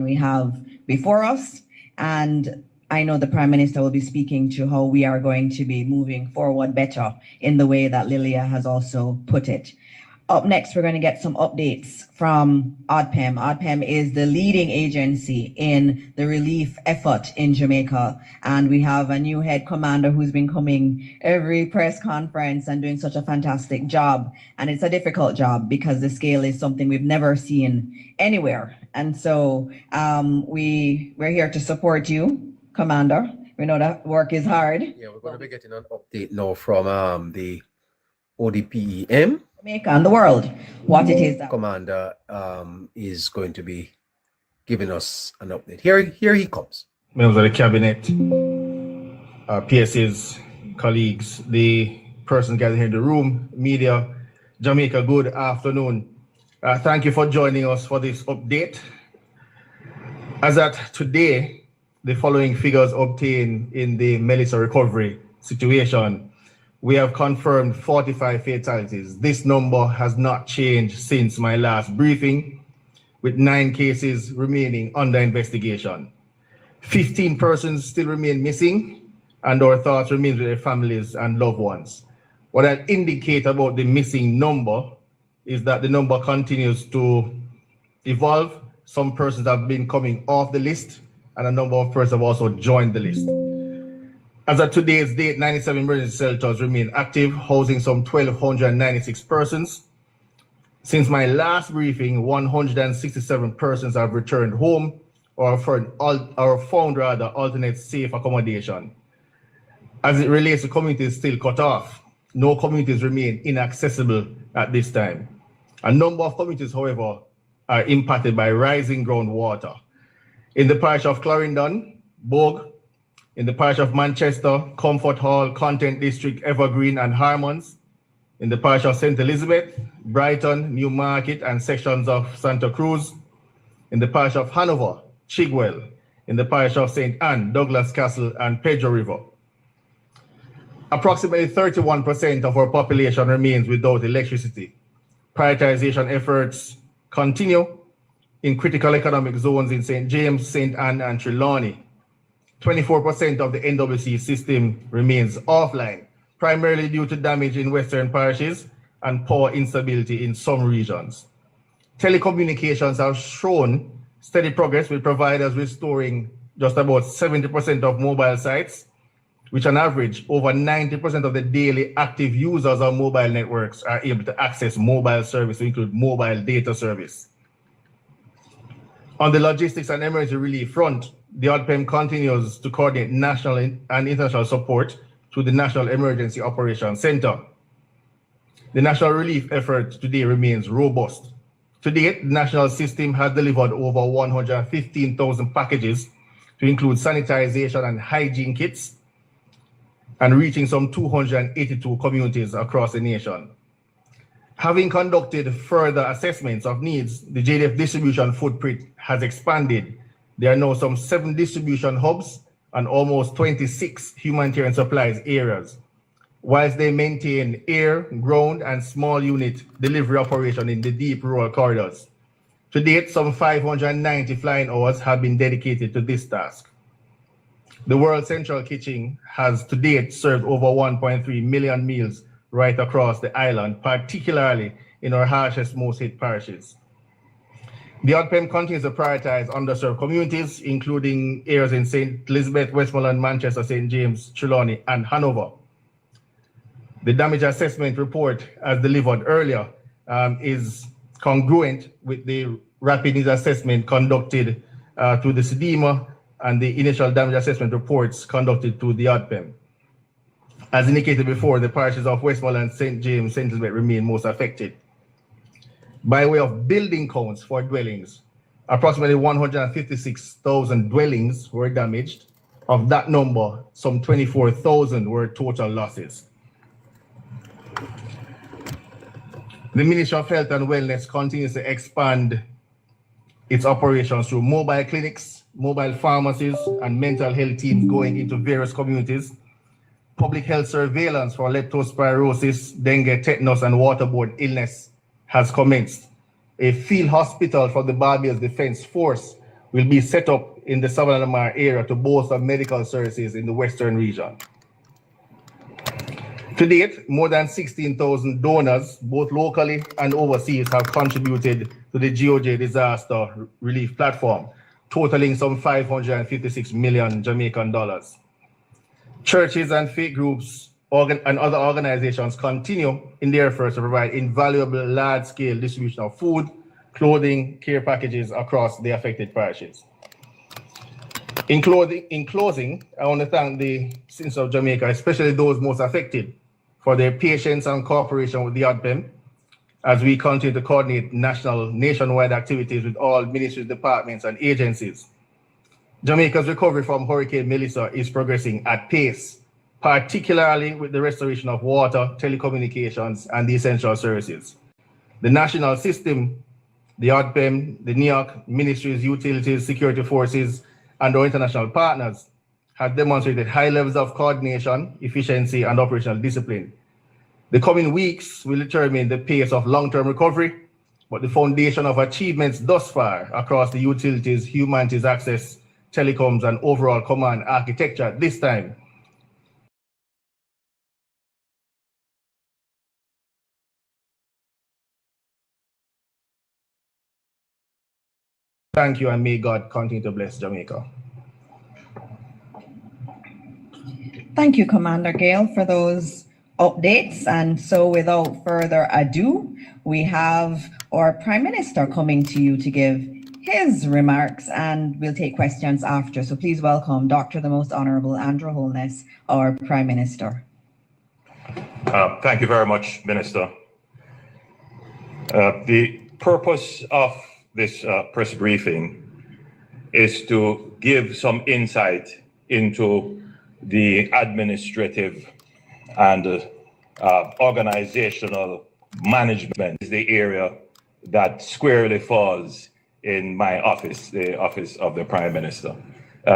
we have before us, and I know the Prime Minister will be speaking to how we are going to be moving forward better in the way that Lilia has also put it. Up next, we're going to get some updates from ODPEM. ODPEM is the leading agency in the relief effort in Jamaica. And we have a new head commander who's been coming every press conference and doing such a fantastic job. And it's a difficult job because the scale is something we've never seen anywhere. And so we're here to support you, Commander. We know that work is hard. Yeah, we're going to be getting an update now from the ODPEM. Jamaica and the world, what it is that Commander is going to be giving us an update. Here he comes. Members of the cabinet, PSAs, colleagues, the persons gathered here in the room, media, Jamaica, good afternoon. Thank you for joining us for this update. As at today, the following figures obtained in the Melissa recovery situation. We have confirmed 45 fatalities. This number has not changed since my last briefing, with 9 cases remaining under investigation. 15 persons still remain missing, and our thoughts remain with their families and loved ones. What I'll indicate about the missing number is that the number continues to evolve. Some persons have been coming off the list, and a number of persons have also joined the list. As of today's date, 97 emergency shelters remain active, housing some 1,296 persons. Since my last briefing, 167 persons have returned home or found alternate safe accommodation. As it relates to communities still cut off, no communities remain inaccessible at this time. A number of communities, however, are impacted by rising groundwater. In the parish of Clarendon, Bogue, in the parish of Manchester, Comfort Hall, Content District, Evergreen, and Harmons, in the parish of St. Elizabeth, Brighton, Newmarket, and sections of Santa Cruz, in the parish of Hanover, Chigwell, in the parish of St. Anne, Douglas Castle, and Pedro River. Approximately 31% of our population remains without electricity. Prioritization efforts continue in critical economic zones in St. James, St. Anne, and Trelawney. 24% of the NWC system remains offline, primarily due to damage in western parishes and power instability in some regions. Telecommunications have shown steady progress, with providers restoring just about 70% of mobile sites, which on average, over 90% of the daily active users of mobile networks are able to access mobile service, to include mobile data service. On the logistics and emergency relief front, the ODPEM continues to coordinate national and international support through the National Emergency Operations Center. The national relief effort today remains robust. To date, the national system has delivered over 115,000 packages to include sanitization and hygiene kits, and reaching some 282 communities across the nation. Having conducted further assessments of needs, the JDF distribution footprint has expanded. There are now some 7 distribution hubs and almost 26 humanitarian supplies areas, whilst they maintain air, ground, and small unit delivery operation in the deep rural corridors. To date, some 590 flying hours have been dedicated to this task. The World Central Kitchen has to date served over 1.3 million meals right across the island, particularly in our harshest, most hit parishes. The ODPEM continues to prioritize underserved communities, including areas in St. Elizabeth, Westmoreland, Manchester, St. James, Trelawney, and Hanover. The damage assessment report, as delivered earlier, is congruent with the rapid needs assessment conducted through the SEDEMA and the initial damage assessment reports conducted through the ODPEM. As indicated before, the parishes of Westmoreland, St. James, St. Elizabeth remain most affected. By way of building counts for dwellings, approximately 156,000 dwellings were damaged. Of that number, some 24,000 were total losses. The Ministry of Health and Wellness continues to expand its operations through mobile clinics, mobile pharmacies, and mental health teams going into various communities. Public health surveillance for leptospirosis, dengue, tetanus, and waterborne illness has commenced. A field hospital for the Barbados Defense Force will be set up in the Savannah Lamar area to bolster medical services in the Western region. To date, more than 16,000 donors, both locally and overseas, have contributed to the GOJ disaster relief platform, totaling some 556 million Jamaican dollars. Churches and faith groups and other organizations continue in their efforts to provide invaluable large-scale distribution of food, clothing, care packages across the affected parishes. In closing, I want to thank the citizens of Jamaica, especially those most affected, for their patience and cooperation with the ODPEM as we continue to coordinate nationwide activities with all ministries, departments, and agencies. Jamaica's recovery from Hurricane Melissa is progressing at pace, particularly with the restoration of water, telecommunications, and the essential services. The national system, the ODPEM, the NEOC, ministries, utilities, security forces, and our international partners have demonstrated high levels of coordination, efficiency, and operational discipline. The coming weeks will determine the pace of long-term recovery, but the foundation of achievements thus far across the utilities, humanities, access, telecoms, and overall command architecture at this time Thank you, and may God continue to bless Jamaica. Thank you, Commander Gale, for those updates. And so without further ado, we have our Prime Minister coming to you to give his remarks, and we'll take questions after. So please welcome Dr. the Most Honorable Andrew Holness, our Prime Minister. Thank you very much, Minister. The purpose of this press briefing is to give some insight into the administrative and organizational management is the area that squarely falls in my office, the office of the Prime Minister.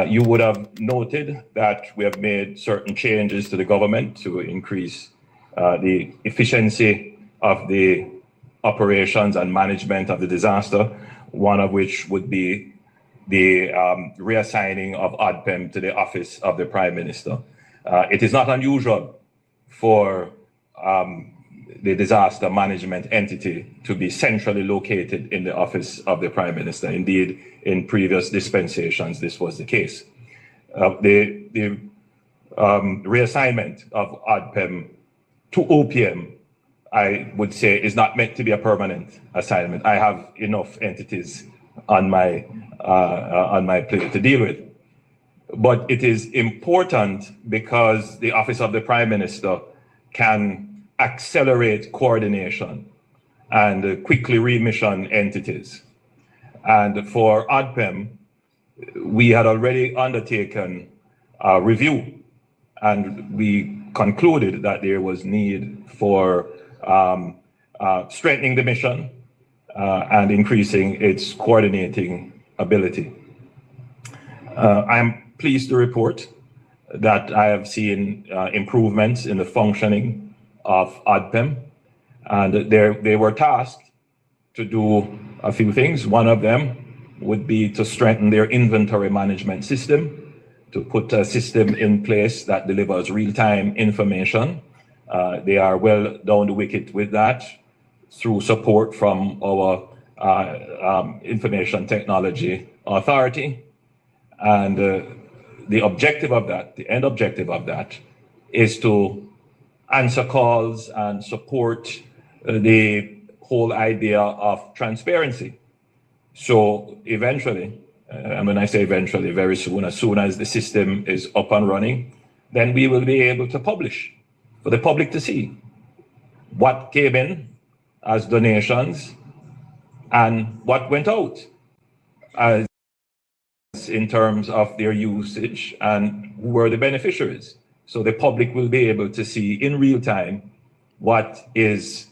You would have noted that we have made certain changes to the government to increase the efficiency of the operations and management of the disaster, one of which would be the reassigning of ODPEM to the office of the Prime Minister. It is not unusual for the disaster management entity to be centrally located in the office of the Prime Minister. Indeed, in previous dispensations, this was the case. The reassignment of ODPEM to OPM, I would say, is not meant to be a permanent assignment. I have enough entities on my plate to deal with. But it is important because the Office of the Prime Minister can accelerate coordination and quickly remission entities. And for ODPEM, we had already undertaken a review, and we concluded that there was need for strengthening the mission and increasing its coordinating ability. I'm pleased to report that I have seen improvements in the functioning of ODPEM, and they were tasked to do a few things. One of them would be to strengthen their inventory management system, to put a system in place that delivers real-time information. They are well down the wicket with that through support from our Information Technology Authority. And the objective of that, the end objective of that, is to answer calls and support the whole idea of transparency. So eventually, and when I say eventually, very soon, as soon as the system is up and running, then we will be able to publish for the public to see what came in as donations and what went out as in terms of their usage and who were the beneficiaries. So the public will be able to see in real time what is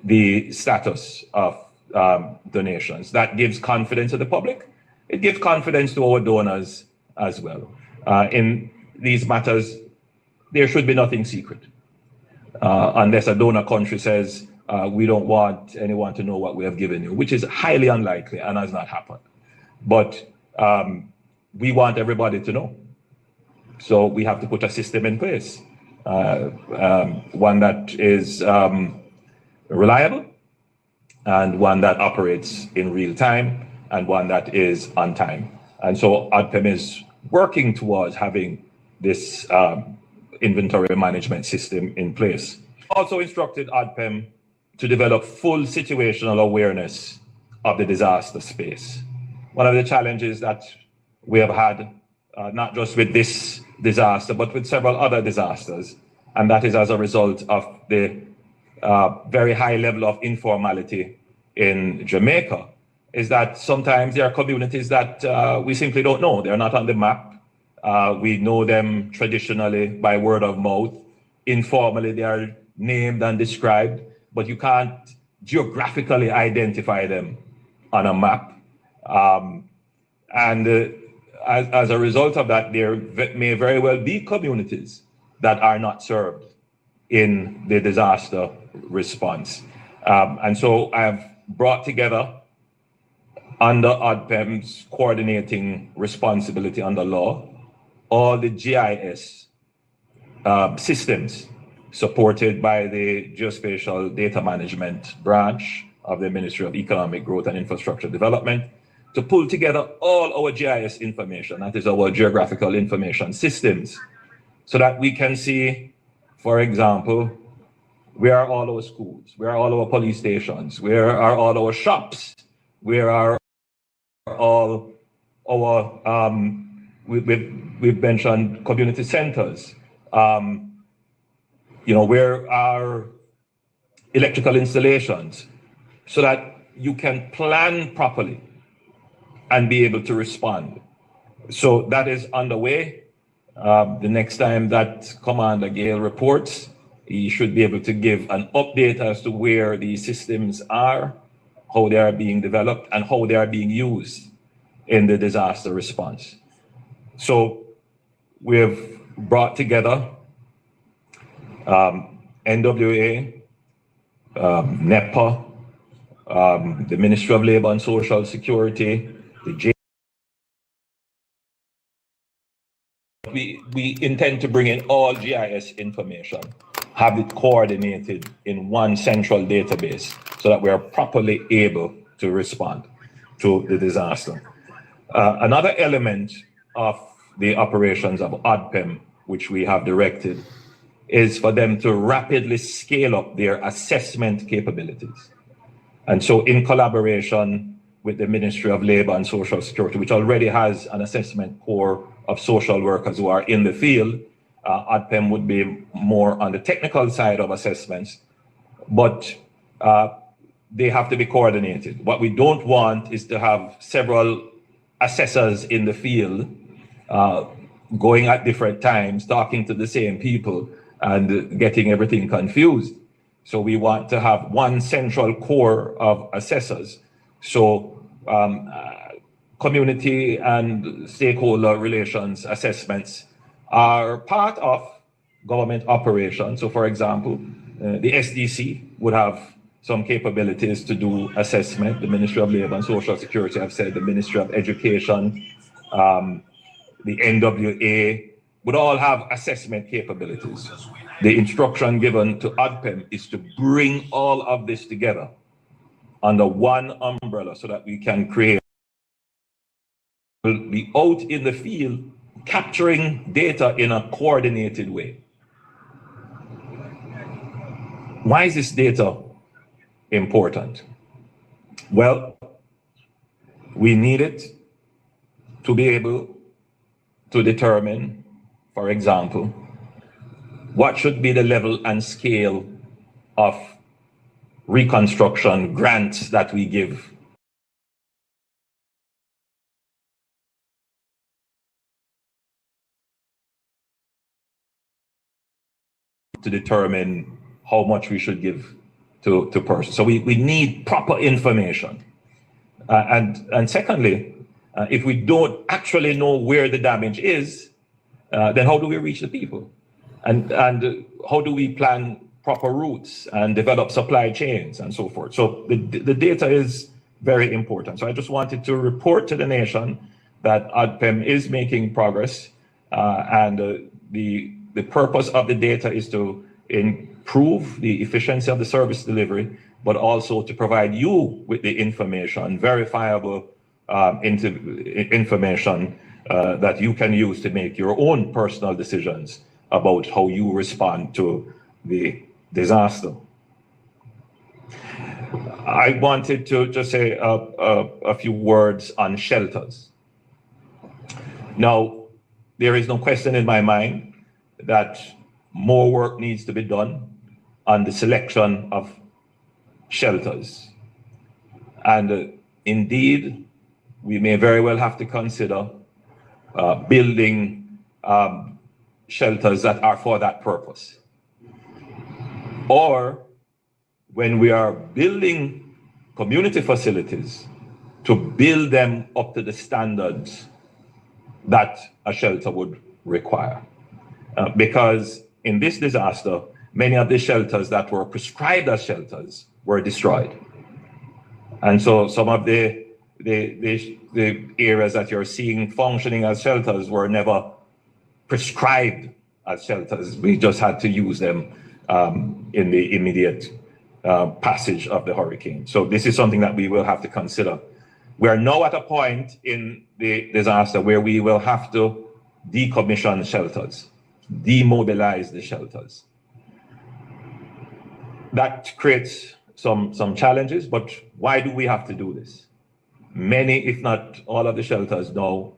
the status of donations. That gives confidence to the public. It gives confidence to our donors as well. In these matters, there should be nothing secret. Unless a donor country says, we don't want anyone to know what we have given you, which is highly unlikely and has not happened. But we want everybody to know. So we have to put a system in place, one that is reliable, and one that operates in real time, and one that is on time. And so ADPEM is working towards having this inventory management system in place. Also instructed ADPEM to develop full situational awareness of the disaster space. One of the challenges that we have had, not just with this disaster, but with several other disasters, and that is as a result of the very high level of informality in Jamaica, is that sometimes there are communities that we simply don't know. They're not on the map. We know them traditionally by word of mouth. Informally, they are named and described, but you can't geographically identify them on a map. As a result of that, there may very well be communities that are not served in the disaster response. And so I've brought together, under ADPEM's coordinating responsibility under law, all the GIS systems supported by the Geospatial Data Management branch of the Ministry of Economic Growth and Infrastructure Development, to pull together all our GIS information, that is our geographical information systems, so that we can see, for example, where are all our schools, where are all our police stations, where are all our shops, where are all our, we've mentioned community centers, where are electrical installations, so that you can plan properly and be able to respond. So that is underway. The next time that Commander Gale reports, he should be able to give an update as to where these systems are, how they are being developed, and how they are being used in the disaster response. So we've brought together NWA, NEPA, the Ministry of Labor and Social Security, we intend to bring in all GIS information, have it coordinated in one central database so that we are properly able to respond to the disaster. Another element of the operations of ADPEM, which we have directed, is for them to rapidly scale up their assessment capabilities. And so in collaboration with the Ministry of Labor and Social Security, which already has an assessment core of social workers who are in the field, ADPEM would be more on the technical side of assessments, but they have to be coordinated. What we don't want is to have several assessors in the field going at different times, talking to the same people and getting everything confused. So we want to have one central core of assessors. So community and stakeholder relations assessments are part of government operations. So for example, the SDC would have some capabilities to do assessment. The Ministry of Labor and Social Security have said, the Ministry of Education, the NWA would all have assessment capabilities. The instruction given to ADPEM is to bring all of this together under one umbrella so that we can create, we'll be out in the field capturing data in a coordinated way. Why is this data important? Well, we need it to be able to determine, for example, what should be the level and scale of reconstruction grants that we give. To determine how much we should give to persons. So we need proper information. And secondly, if we don't actually know where the damage is, then how do we reach the people? And how do we plan proper routes and develop supply chains and so forth? So the data is very important. So I just wanted to report to the nation that ADPEM is making progress, and the purpose of the data is to improve the efficiency of the service delivery, but also to provide you with the information, verifiable information that you can use to make your own personal decisions about how you respond to the disaster. I wanted to just say a few words on shelters. Now, there is no question in my mind that more work needs to be done on the selection of shelters. And indeed, we may very well have to consider building shelters that are for that purpose. Or when we are building community facilities, to build them up to the standards that a shelter would require. Because in this disaster, many of the shelters that were prescribed as shelters were destroyed. And so some of the areas that you're seeing functioning as shelters were never prescribed as shelters. We just had to use them in the immediate passage of the hurricane. So this is something that we will have to consider. We are now at a point in the disaster where we will have to decommission shelters, demobilize the shelters. That creates some challenges, but why do we have to do this? Many, if not all of the shelters now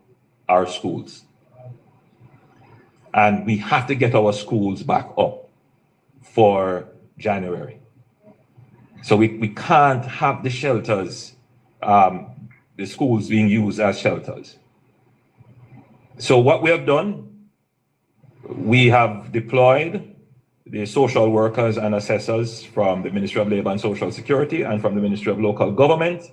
are schools. And we have to get our schools back up for January. So we can't have the shelters, the schools being used as shelters. So what we have done, we have deployed the social workers and assessors from the Ministry of Labor and Social Security and from the Ministry of Local Government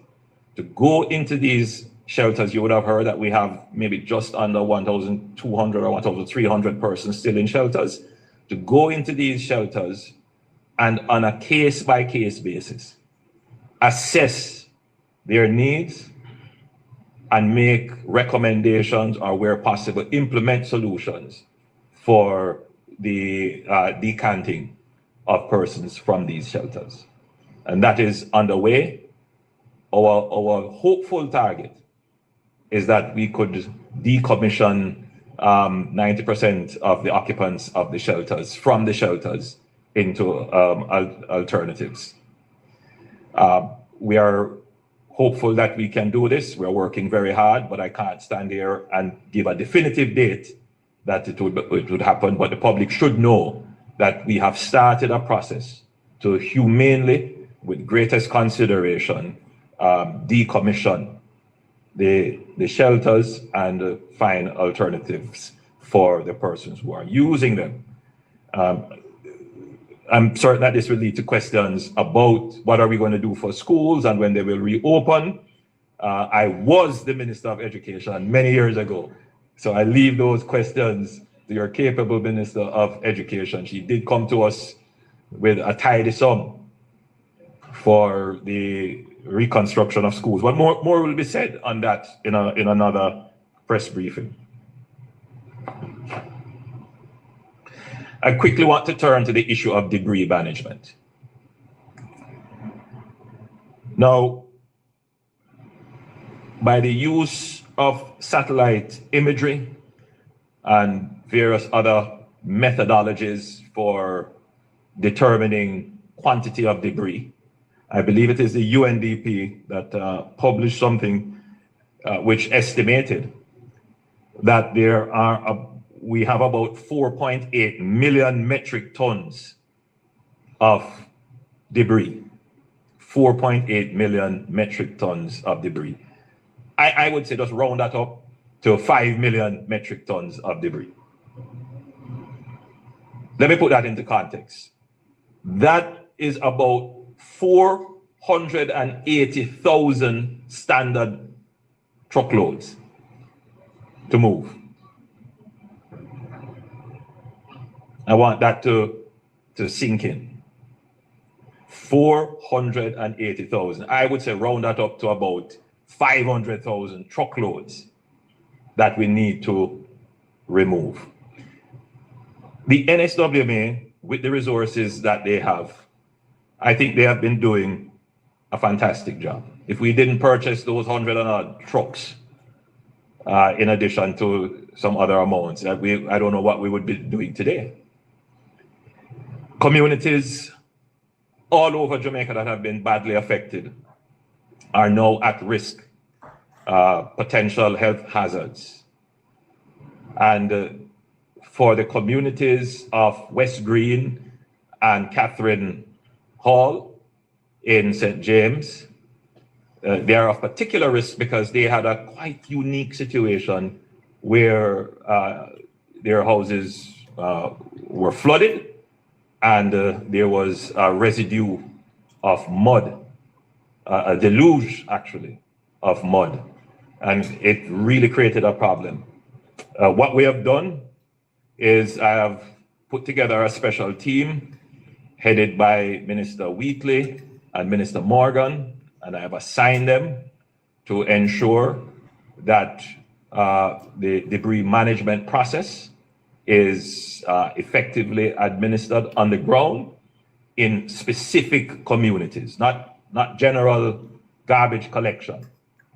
to go into these shelters. You would have heard that we have maybe just under 1,200 or 1,300 persons still in shelters, to go into these shelters and on a case-by-case basis, assess their needs and make recommendations, or where possible, implement solutions for the decanting of persons from these shelters. And that is underway. Our hopeful target is that we could decommission 90% of the occupants of the shelters from the shelters into alternatives. We are hopeful that we can do this. We're working very hard, but I can't stand here and give a definitive date that it would happen. But the public should know that we have started a process to humanely, with greatest consideration, decommission the shelters and find alternatives for the persons who are using them. I'm certain that this will lead to questions about what are we going to do for schools and when they will reopen. I was the Minister of Education many years ago, so I leave those questions to your capable Minister of Education. She did come to us with a tidy sum for the reconstruction of schools. But more will be said on that in another press briefing. I quickly want to turn to the issue of debris management. Now, by the use of satellite imagery and various other methodologies for determining quantity of debris, I believe it is the UNDP that published something which estimated that we have about 4.8 million metric tons of debris. 4.8 million metric tons of debris. I would say just round that up to 5 million metric tons of debris. Let me put that into context. That is about 480,000 standard truckloads to move. I want that to sink in. 480,000. I would say round that up to about 500,000 truckloads that we need to remove. The NSWMA, with the resources that they have, I think they have been doing a fantastic job. If we didn't purchase those 100 and odd trucks, in addition to some other amounts, I don't know what we would be doing today. Communities all over Jamaica that have been badly affected are now at risk, potential health hazards. And for the communities of West Green and Catherine Hall in St. James, they are of particular risk because they had a quite unique situation where their houses were flooded and there was a residue of mud, a deluge actually of mud, and it really created a problem. What we have done is I have put together a special team headed by Minister Wheatley and Minister Morgan, and I have assigned them to ensure that the debris management process is effectively administered on the ground in specific communities, not general garbage collection,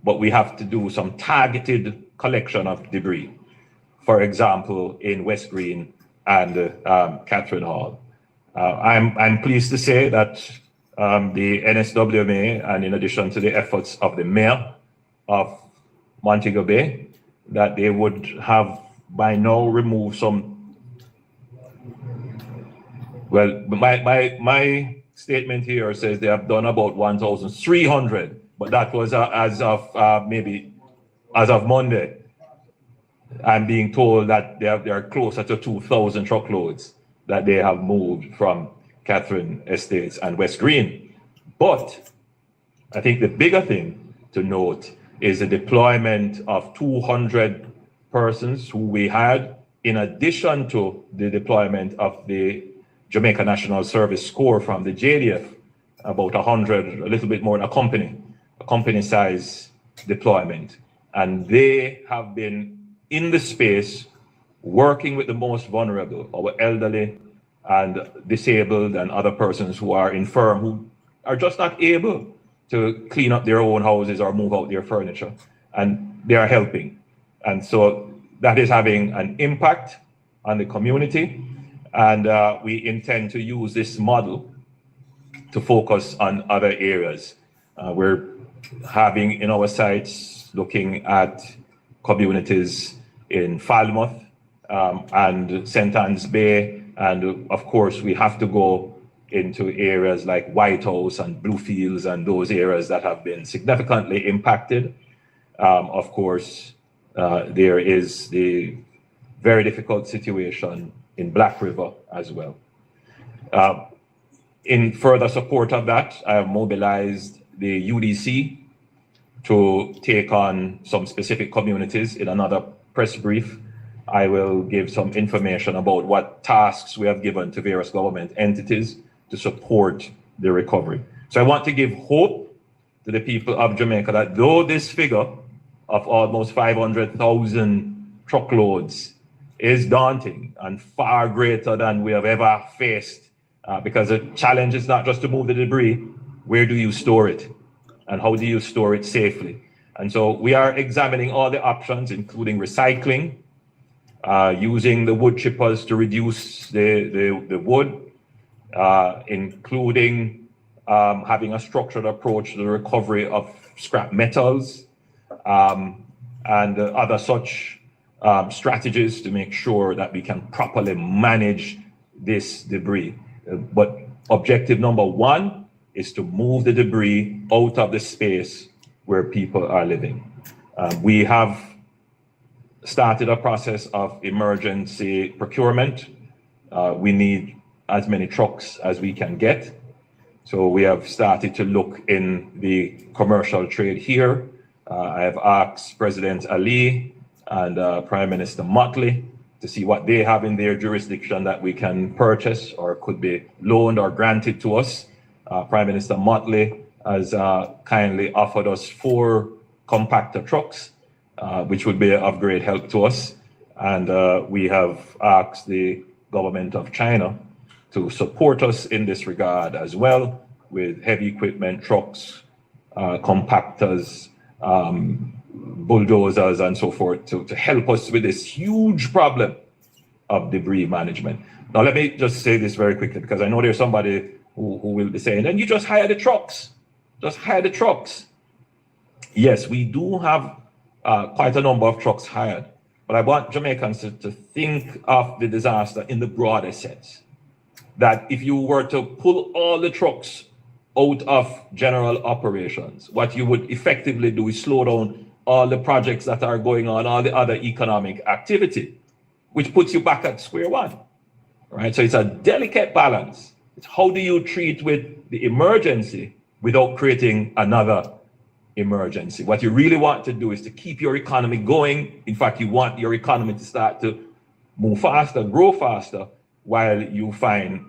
but we have to do some targeted collection of debris. For example, in West Green and Catherine Hall. I'm pleased to say that the NSWMA, and in addition to the efforts of the mayor of Montego Bay, that they would have by now removed some. Well, my statement here says they have done about 1,300, but that was as of Monday. I'm being told that they are closer to 2,000 truckloads that they have moved from Catherine Estates and West Green. But I think the bigger thing to note is the deployment of 200 persons who we had, in addition to the deployment of the Jamaica National Service Corps from the JDF, about 100, a little bit more than a company size deployment. And they have been in the space working with the most vulnerable, our elderly and disabled and other persons who are infirm, who are just not able to clean up their own houses or move out their furniture, and they are helping. And so that is having an impact on the community, and we intend to use this model to focus on other areas. We're having in our sites looking at communities in Falmouth and St. Anne's Bay, and of course we have to go into areas like White House and Bluefields and those areas that have been significantly impacted. Of course, there is the very difficult situation in Black River as well. In further support of that, I have mobilized the UDC to take on some specific communities. In another press brief, I will give some information about what tasks we have given to various government entities to support the recovery. So I want to give hope to the people of Jamaica that though this figure of almost 500,000 truckloads is daunting and far greater than we have ever faced, because the challenge is not just to move the debris, where do you store it? And how do you store it safely? And so we are examining all the options, including recycling, using the wood chippers to reduce the wood, including having a structured approach to the recovery of scrap metals, and other such strategies to make sure that we can properly manage this debris. But objective number one is to move the debris out of the space where people are living. We have started a process of emergency procurement. We need as many trucks as we can get. So we have started to look in the commercial trade here. I have asked President Ali and Prime Minister Motley to see what they have in their jurisdiction that we can purchase or could be loaned or granted to us. Prime Minister Motley has kindly offered us 4 compactor trucks which would be of great help to us. And we have asked the government of China to support us in this regard as well, with heavy equipment, trucks, compactors, bulldozers, and so forth, to help us with this huge problem of debris management. Now, let me just say this very quickly, because I know there's somebody who will be saying, then you just hire the trucks. Just hire the trucks. Yes, we do have quite a number of trucks hired, but I want Jamaicans to think of the disaster in the broader sense. That if you were to pull all the trucks out of general operations, what you would effectively do is slow down all the projects that are going on, all the other economic activity, which puts you back at square one, right? So it's a delicate balance. It's how do you treat with the emergency without creating another emergency? What you really want to do is to keep your economy going. In fact, you want your economy to start to move faster, grow faster, while you find,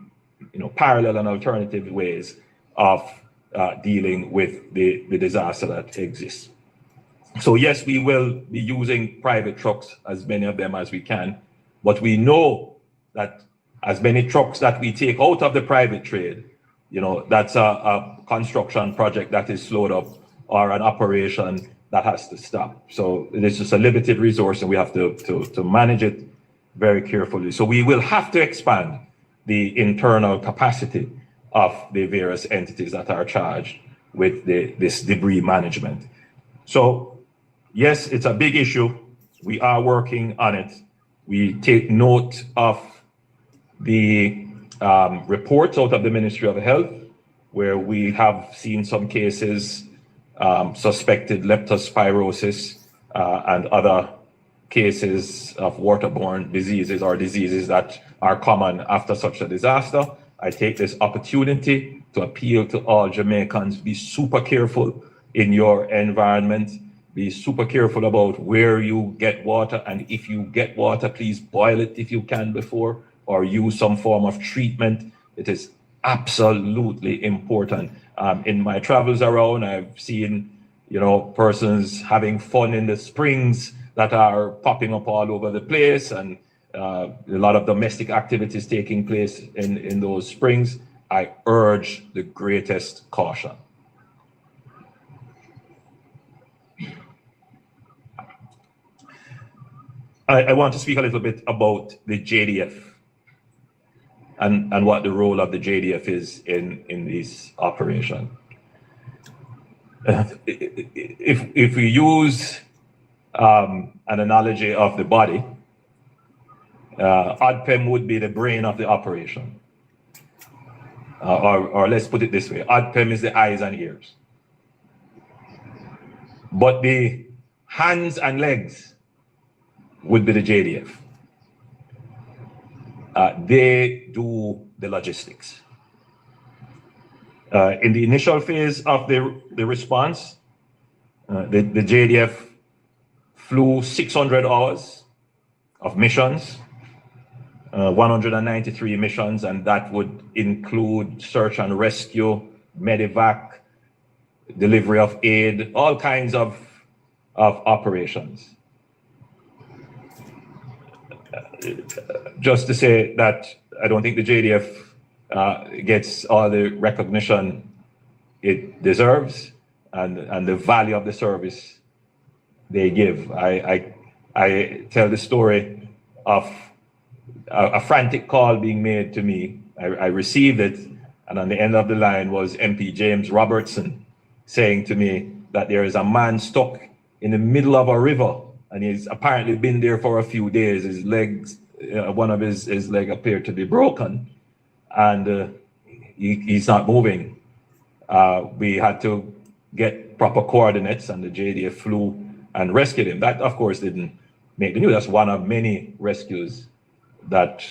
parallel and alternative ways of dealing with the disaster that exists. So yes, we will be using private trucks, as many of them as we can, but we know that as many trucks that we take out of the private trade, that's a construction project that is slowed up, or an operation that has to stop. So it is just a limited resource, and we have to manage it very carefully. So we will have to expand the internal capacity of the various entities that are charged with this debris management. So yes, it's a big issue. We are working on it. We take note of the reports out of the Ministry of Health, where we have seen some cases, suspected leptospirosis and other cases of waterborne diseases, or diseases that are common after such a disaster. I take this opportunity to appeal to all Jamaicans: be super careful in your environment. Be super careful about where you get water, and if you get water, please boil it if you can before, or use some form of treatment. It is absolutely important. In my travels around, I've seen, persons having fun in the springs that are popping up all over the place, and a lot of domestic activities taking place in those springs. I urge the greatest caution. I want to speak a little bit about the JDF and what the role of the JDF is in this operation. If we use an analogy of the body, ODPEM would be the brain of the operation. Or let's put it this way, ODPEM is the eyes and ears. But the hands and legs would be the JDF. They do the logistics. In the initial phase of the response, the JDF flew 600 hours of missions, 193 missions, and that would include search and rescue, medevac, delivery of aid, all kinds of operations. Just to say that I don't think the JDF gets all the recognition it deserves and the value of the service they give. I tell the story of a frantic call being made to me. I received it, and on the end of the line was MP James Robertson saying to me that there is a man stuck in the middle of a river, and he's apparently been there for a few days. His legs, one of his leg appeared to be broken, and he's not moving. We had to get proper coordinates, and the JDF flew and rescued him. That, of course, didn't make the news. That's one of many rescues that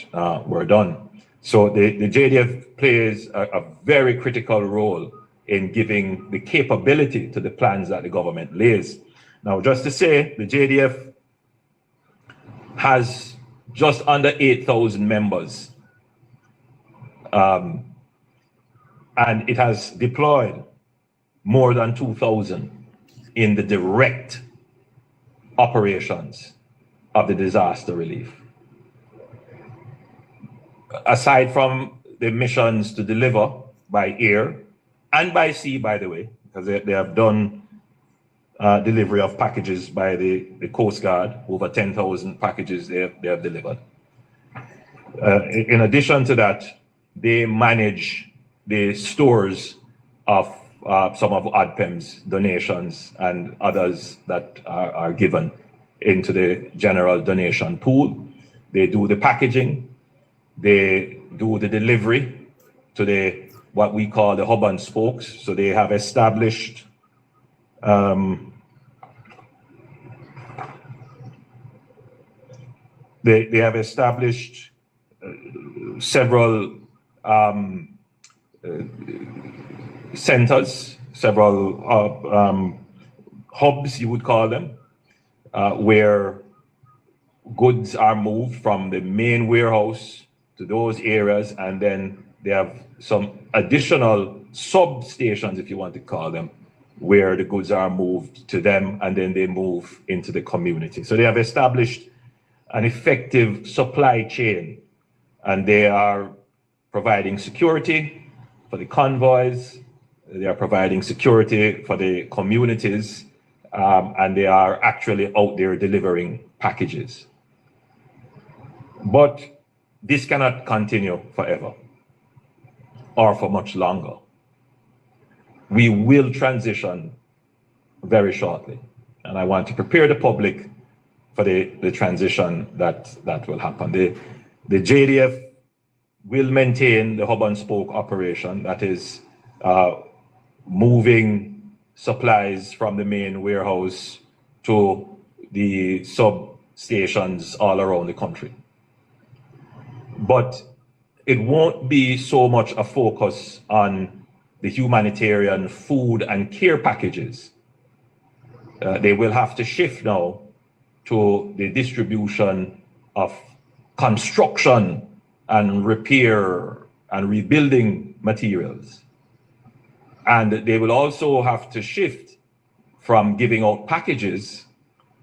were done. So the JDF plays a very critical role in giving the capability to the plans that the government lays. Now, just to say, the JDF has just under 8,000 members. And it has deployed more than 2,000 in the direct operations of the disaster relief. Aside from the missions to deliver by air and by sea, by the way, because they have done delivery of packages by the Coast Guard, over 10,000 packages they have delivered. In addition to that, they manage the stores of some of ODPEM's donations and others that are given into the general donation pool. They do the packaging, they do the delivery to the what we call the hub and spokes. So they have established they have established several centers, several hubs, you would call them, where goods are moved from the main warehouse to those areas, and then they have some additional substations, if you want to call them, where the goods are moved to them, and then they move into the community. So they have established an effective supply chain, and they are providing security for the convoys, they are providing security for the communities, and they are actually out there delivering packages. But this cannot continue forever or for much longer. We will transition very shortly, and I want to prepare the public for the transition that will happen. The JDF will maintain the hub and spoke operation, that is moving supplies from the main warehouse to the substations all around the country. But it won't be so much a focus on the humanitarian food and care packages. They will have to shift now to the distribution of construction and repair and rebuilding materials. And they will also have to shift from giving out packages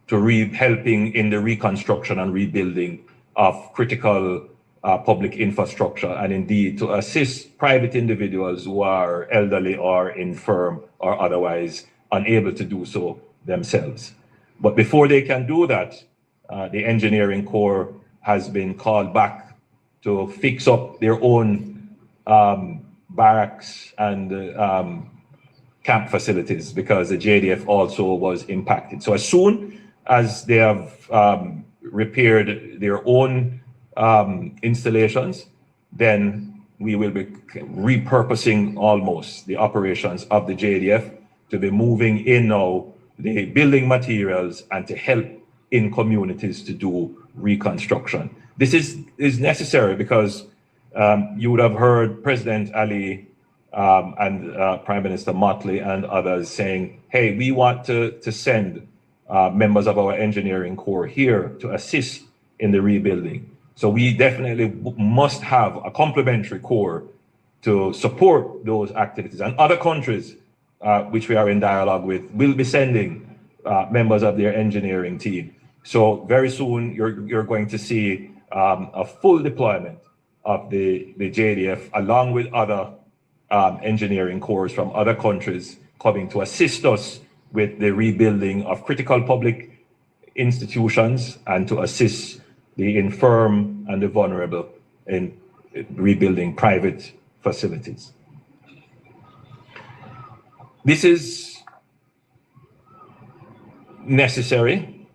to helping in the reconstruction and rebuilding of critical public infrastructure, and indeed to assist private individuals who are elderly or infirm or otherwise unable to do so themselves. But before they can do that, the engineering corps has been called back to fix up their own barracks and camp facilities, because the JDF also was impacted. So as soon as they have repaired their own installations, then we will be repurposing almost the operations of the JDF to be moving in now the building materials and to help in communities to do reconstruction. This is necessary because you would have heard President Ali and Prime Minister Motley and others saying, hey, we want to send members of our engineering corps here to assist in the rebuilding. So we definitely must have a complementary corps to support those activities. And other countries, which we are in dialogue with, will be sending members of their engineering team. So very soon you're going to see a full deployment of the JDF along with other engineering corps from other countries coming to assist us with the rebuilding of critical public institutions and to assist the infirm and the vulnerable in rebuilding private facilities. This is necessary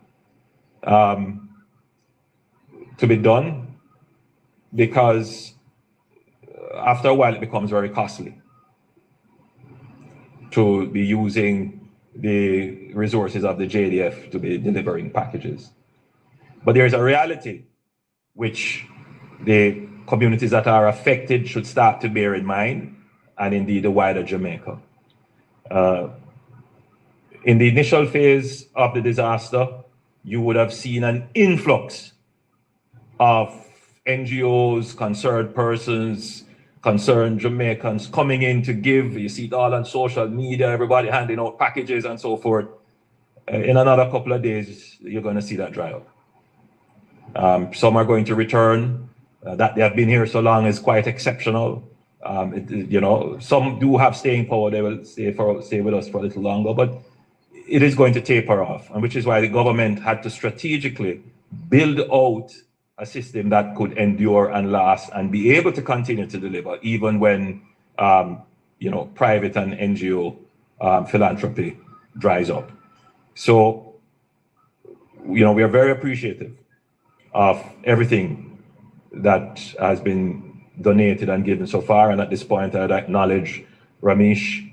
to be done because after a while it becomes very costly to be using the resources of the JDF to be delivering packages. But there is a reality which the communities that are affected should start to bear in mind, and indeed the wider Jamaica. In the initial phase of the disaster, you would have seen an influx of NGOs, concerned persons, concerned Jamaicans coming in to give. You see it all on social media, everybody handing out packages and so forth. in another couple of days, you're going to see that dry up. Some are going to return. That they have been here so long is quite exceptional. Some do have staying power. They will stay with us for a little longer, but it is going to taper off, and which is why the government had to strategically build out a system that could endure and last and be able to continue to deliver, even when private and NGO philanthropy dries up. So, we are very appreciative of everything that has been donated and given so far. And at this point, I'd acknowledge Ramesh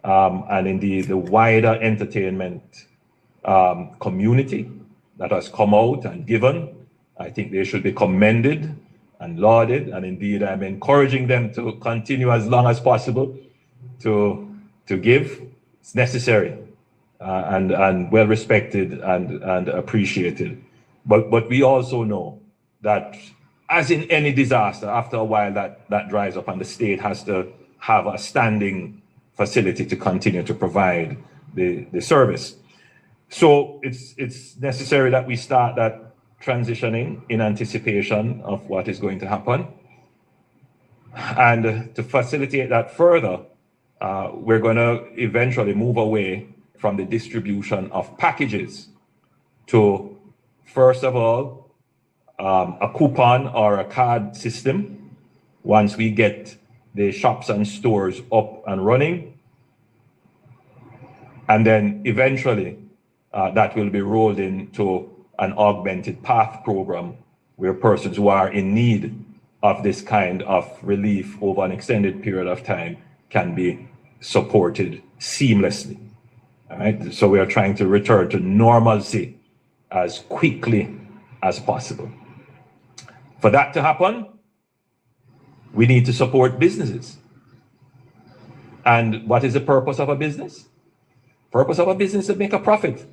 and indeed the wider entertainment community that has come out and given. I think they should be commended and lauded. And indeed, I'm encouraging them to continue as long as possible to give. It's necessary and well respected and appreciated. But we also know that, as in any disaster, after a while that dries up, and the state has to have a standing facility to continue to provide the service. So it's necessary that we start that transitioning in anticipation of what is going to happen. And to facilitate that further, we're going to eventually move away from the distribution of packages to, first of all, a coupon or a card system once we get the shops and stores up and running. And then eventually that will be rolled into an augmented path program where persons who are in need of this kind of relief over an extended period of time can be supported seamlessly. All right. So we are trying to return to normalcy as quickly as possible. For that to happen, we need to support businesses. And what is the purpose of a business? Purpose of a business is to make a profit.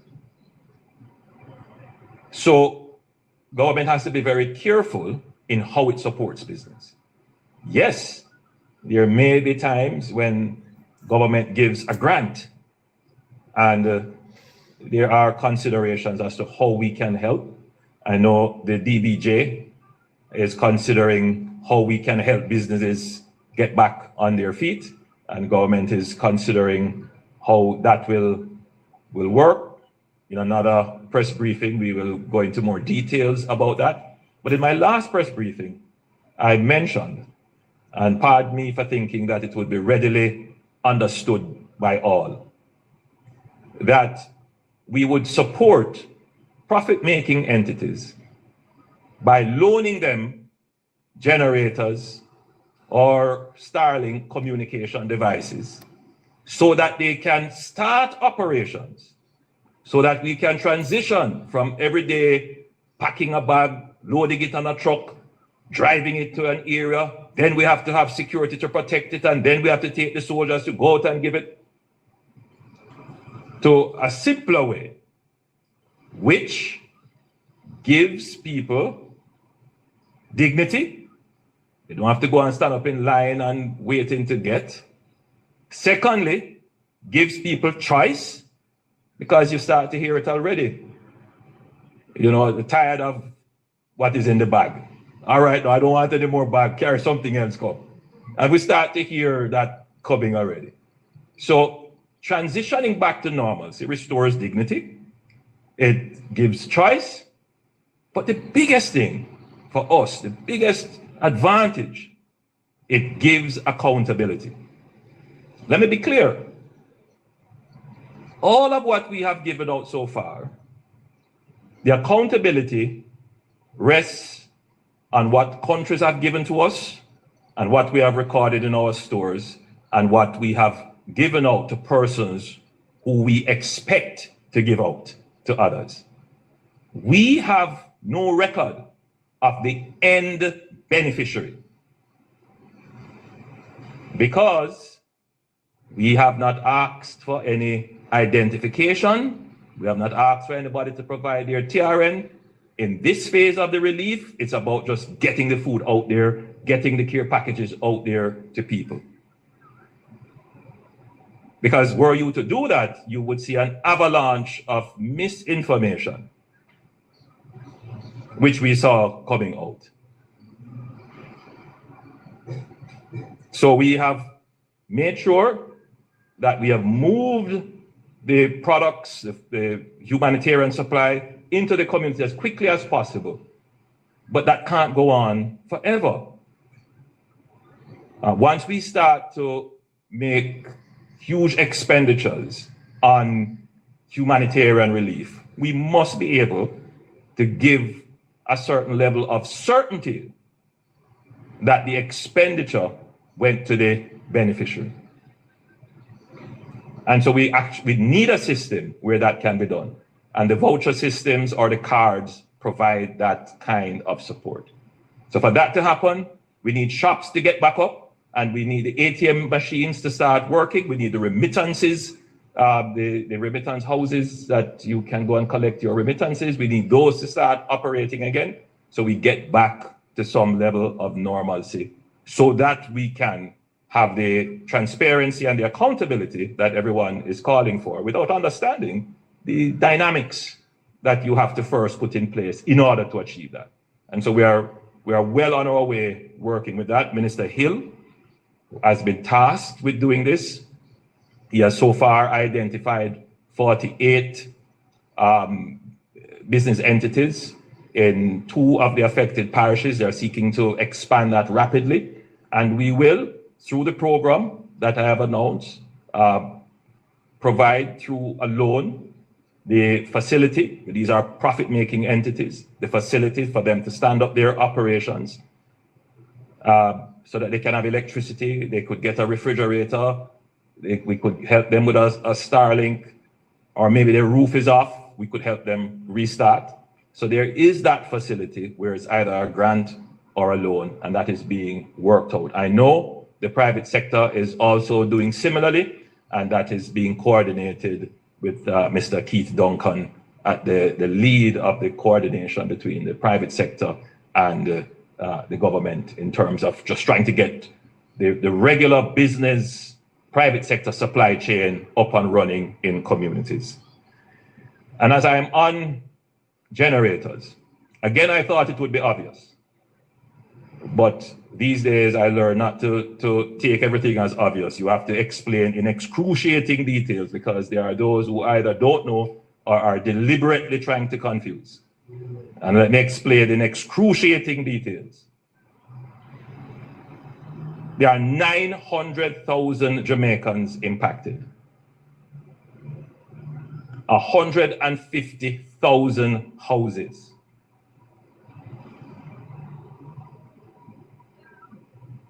So government has to be very careful in how it supports business. Yes, there may be times when government gives a grant and there are considerations as to how we can help. I know the DBJ is considering how we can help businesses get back on their feet, and government is considering how that will work. In another press briefing, we will go into more details about that. But in my last press briefing, I mentioned, and pardon me for thinking that it would be readily understood by all, that we would support profit-making entities by loaning them generators or Starlink communication devices so that they can start operations, so that we can transition from every day packing a bag, loading it on a truck, driving it to an area, then we have to have security to protect it, and then we have to take the soldiers to go out and give it, to a simpler way, which gives people dignity. They don't have to go and stand up in line and waiting to get. Secondly, gives people choice, because you start to hear it already. They're tired of what is in the bag. All right, no, I don't want any more bag, carry something else, come. And we start to hear that coming already. So transitioning back to normalcy restores dignity. It gives choice. But the biggest thing for us, the biggest advantage, it gives accountability. Let me be clear. All of what we have given out so far, the accountability rests on what countries have given to us and what we have recorded in our stores and what we have given out to persons who we expect to give out to others. We have no record of the end beneficiary because we have not asked for any identification. We have not asked for anybody to provide their TRN. In this phase of the relief, it's about just getting the food out there, getting the care packages out there to people. Because were you to do that, you would see an avalanche of misinformation, which we saw coming out. So we have made sure that we have moved the products, the humanitarian supply into the community as quickly as possible. But that can't go on forever. Once we start to make huge expenditures on humanitarian relief, we must be able to give a certain level of certainty that the expenditure went to the beneficiary. And so we need a system where that can be done. And the voucher systems or the cards provide that kind of support. So for that to happen, we need shops to get back up, and we need the ATM machines to start working. We need the remittances, the remittance houses that you can go and collect your remittances. We need those to start operating again, so we get back to some level of normalcy, so that we can have the transparency and the accountability that everyone is calling for, without understanding the dynamics that you have to first put in place in order to achieve that. And so we are well on our way working with that. Minister Hill has been tasked with doing this. He has so far identified 48 business entities in 2 of the affected parishes. They're seeking to expand that rapidly. And we will, through the program that I have announced, provide through a loan the facility. These are profit-making entities, the facility for them to stand up their operations so that they can have electricity, they could get a refrigerator, we could help them with a Starlink, or maybe their roof is off, we could help them restart. So there is that facility where it's either a grant or a loan, and that is being worked out. I know the private sector is also doing similarly, and that is being coordinated with Mr. Keith Duncan at the lead of the coordination between the private sector and the government, in terms of just trying to get the regular business private sector supply chain up and running in communities. And as I'm on generators, again, I thought it would be obvious, but these days I learn not to take everything as obvious. You have to explain in excruciating details, because there are those who either don't know or are deliberately trying to confuse. And let me explain in excruciating details. There are 900,000 Jamaicans impacted. 150,000 houses.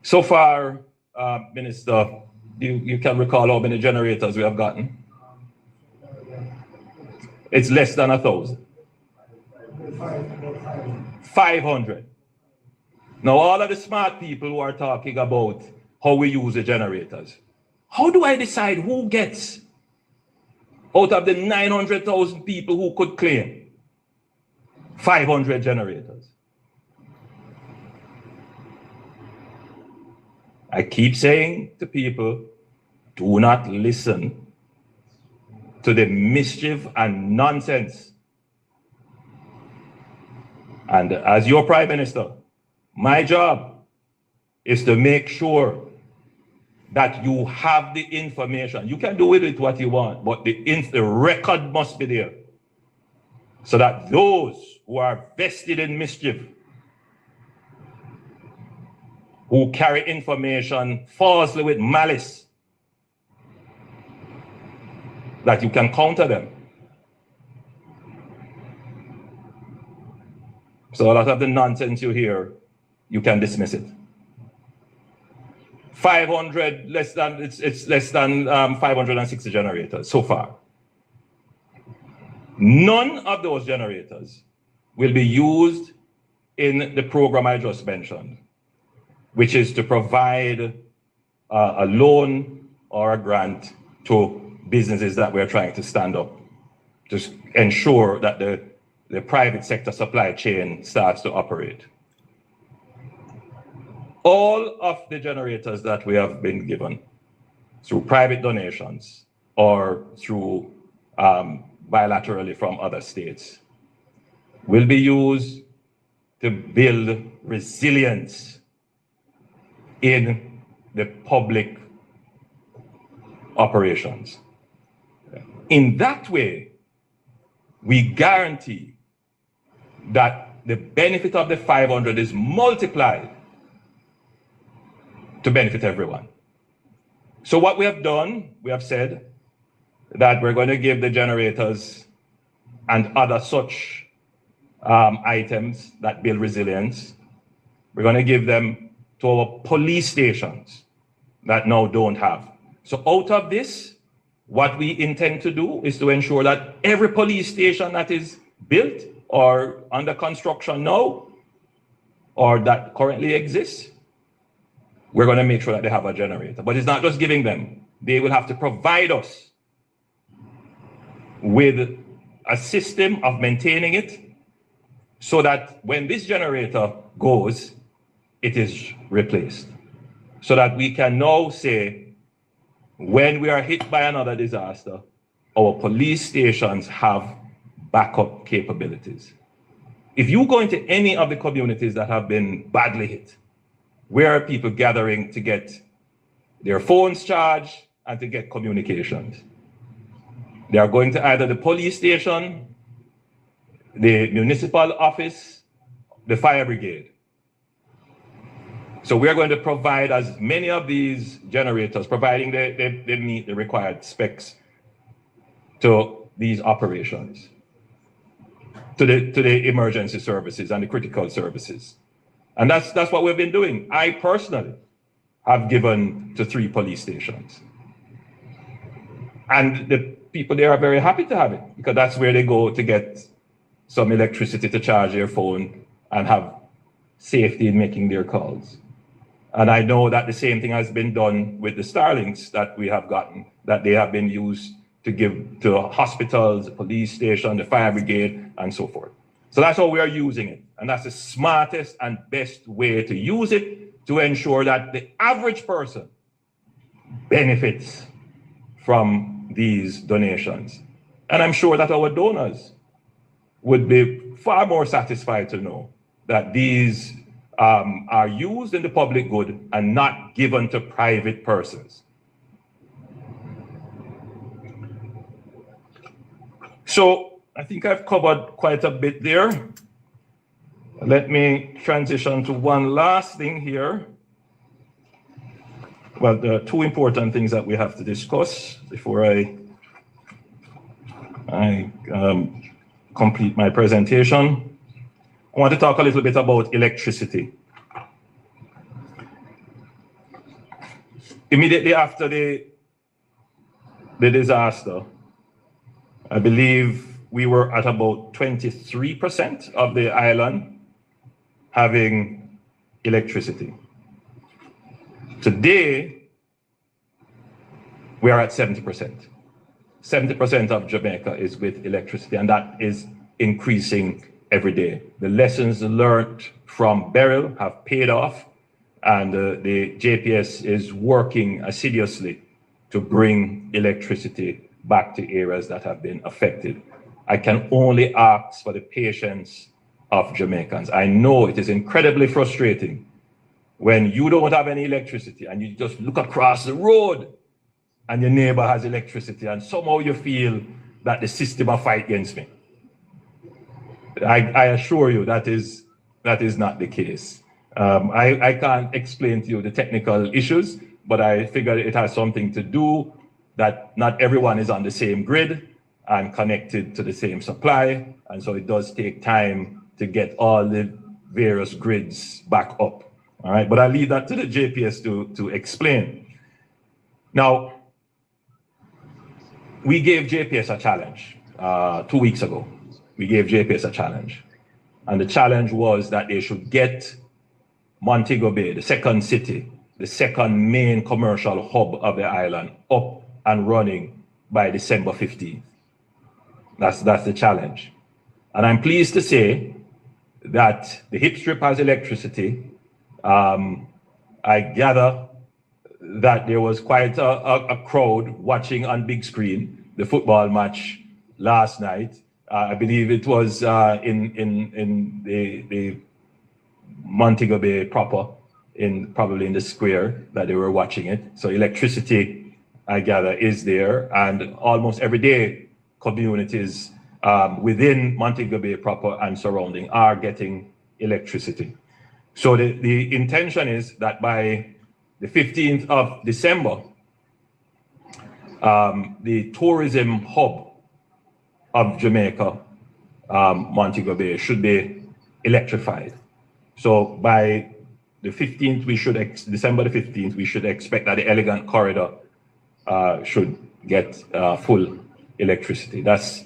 So far, Minister, you can recall how many generators we have gotten? It's less than 1,000. 500. Now, all of the smart people who are talking about how we use the generators, how do I decide who gets out of the 900,000 people who could claim 500 generators? I keep saying to people, do not listen to the mischief and nonsense. And as your Prime Minister, my job is to make sure that you have the information. You can do with it what you want, but the record must be there, so that those who are vested in mischief, who carry information falsely with malice, that you can counter them. So a lot of the nonsense you hear, you can dismiss it. 500, it's less than 560 generators so far. None of those generators will be used in the program I just mentioned, which is to provide a loan or a grant to businesses that we're trying to stand up, to ensure that the private sector supply chain starts to operate. All of the generators that we have been given through private donations or through bilaterally from other states, will be used to build resilience in the public operations. In that way, we guarantee that the benefit of the 500 is multiplied to benefit everyone. So what we have done, we have said that we're going to give the generators and other such items that build resilience, we're going to give them to our police stations that now don't have. So out of this, what we intend to do is to ensure that every police station that is built or under construction now, or that currently exists, we're going to make sure that they have a generator. But it's not just giving them. They will have to provide us with a system of maintaining it so that when this generator goes, it is replaced. So that we can now say, when we are hit by another disaster, our police stations have backup capabilities. If you go into any of the communities that have been badly hit, where are people gathering to get their phones charged and to get communications? They are going to either the police station, the municipal office, the fire brigade. So we are going to provide as many of these generators, providing they meet the required specs, to these operations, to the emergency services and the critical services. And that's what we've been doing. I personally have given to 3 police stations. And the people there are very happy to have it, because that's where they go to get some electricity to charge their phone and have safety in making their calls. And I know that the same thing has been done with the Starlinks that we have gotten, that they have been used to give to hospitals, the police station, the fire brigade, and so forth. So that's how we are using it. And that's the smartest and best way to use it to ensure that the average person benefits from these donations. And I'm sure that our donors would be far more satisfied to know that these are used in the public good and not given to private persons. So I think I've covered quite a bit there. Let me transition to one last thing here. Well, there are 2 important things that we have to discuss before I complete my presentation. I want to talk a little bit about electricity. Immediately after the disaster, I believe we were at about 23% of the island having electricity. Today, we are at 70%. 70% of Jamaica is with electricity, and that is increasing every day. The lessons learned from Beryl have paid off, and the JPS is working assiduously to bring electricity back to areas that have been affected. I can only ask for the patience of Jamaicans. I know it is incredibly frustrating when you don't have any electricity and you just look across the road and your neighbor has electricity and somehow you feel that the system will fight against me. I assure you that is not the case. I can't explain to you the technical issues, but I figure it has something to do that not everyone is on the same grid and connected to the same supply. And so it does take time to get all the various grids back up. All right, but I leave that to the JPS to explain. Now, we gave JPS a challenge 2 weeks ago. We gave JPS a challenge. And the challenge was that they should get Montego Bay, the second city, the second main commercial hub of the island, up and running by December 15th. That's the challenge. And I'm pleased to say that the hip strip has electricity. I gather that there was quite a crowd watching on big screen the football match last night. I believe it was in the Montego Bay proper, probably in the square that they were watching it. So electricity, I gather, is there, and almost every day communities within Montego Bay proper and surrounding are getting electricity. So the intention is that by the 15th of December, the tourism hub of Jamaica, Montego Bay, should be electrified. So by the 15th, December the 15th, we should expect that the Elegant Corridor should get full electricity. That's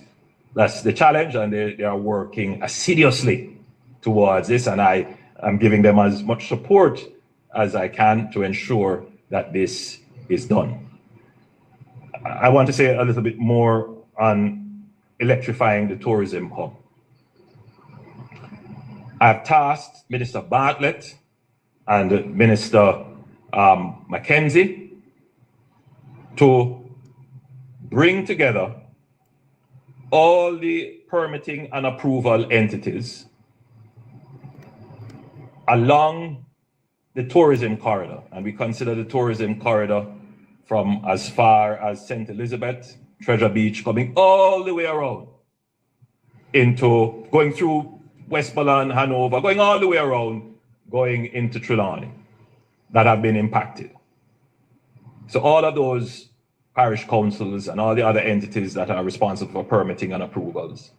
the challenge, and they are working assiduously towards this, and I'm giving them as much support as I can to ensure that this is done. I want to say a little bit more on electrifying the tourism hub. I've tasked Minister Bartlett and Minister Mackenzie to bring together all the permitting and approval entities along the tourism corridor. And we consider the tourism corridor from as far as St. Elizabeth, Treasure Beach, coming all the way around into going through Westmoreland, Hanover, going all the way around, going into Trelawney, that have been impacted. So all of those parish councils and all the other entities that are responsible for permitting and approvals,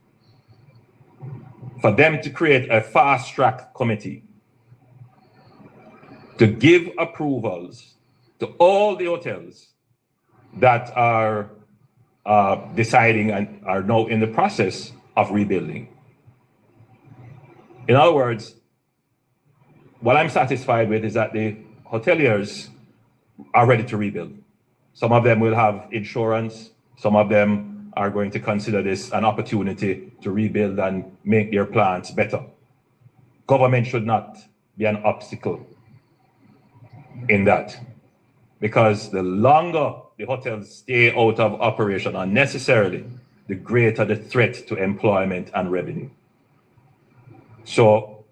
for them to create a fast-track committee to give approvals to all the hotels that are deciding and are now in the process of rebuilding. In other words, what I'm satisfied with is that the hoteliers are ready to rebuild. Some of them will have insurance. Some of them are going to consider this an opportunity to rebuild and make their plants better. Government should not be an obstacle in that, because the longer the hotels stay out of operation unnecessarily, the greater the threat to employment and revenue. So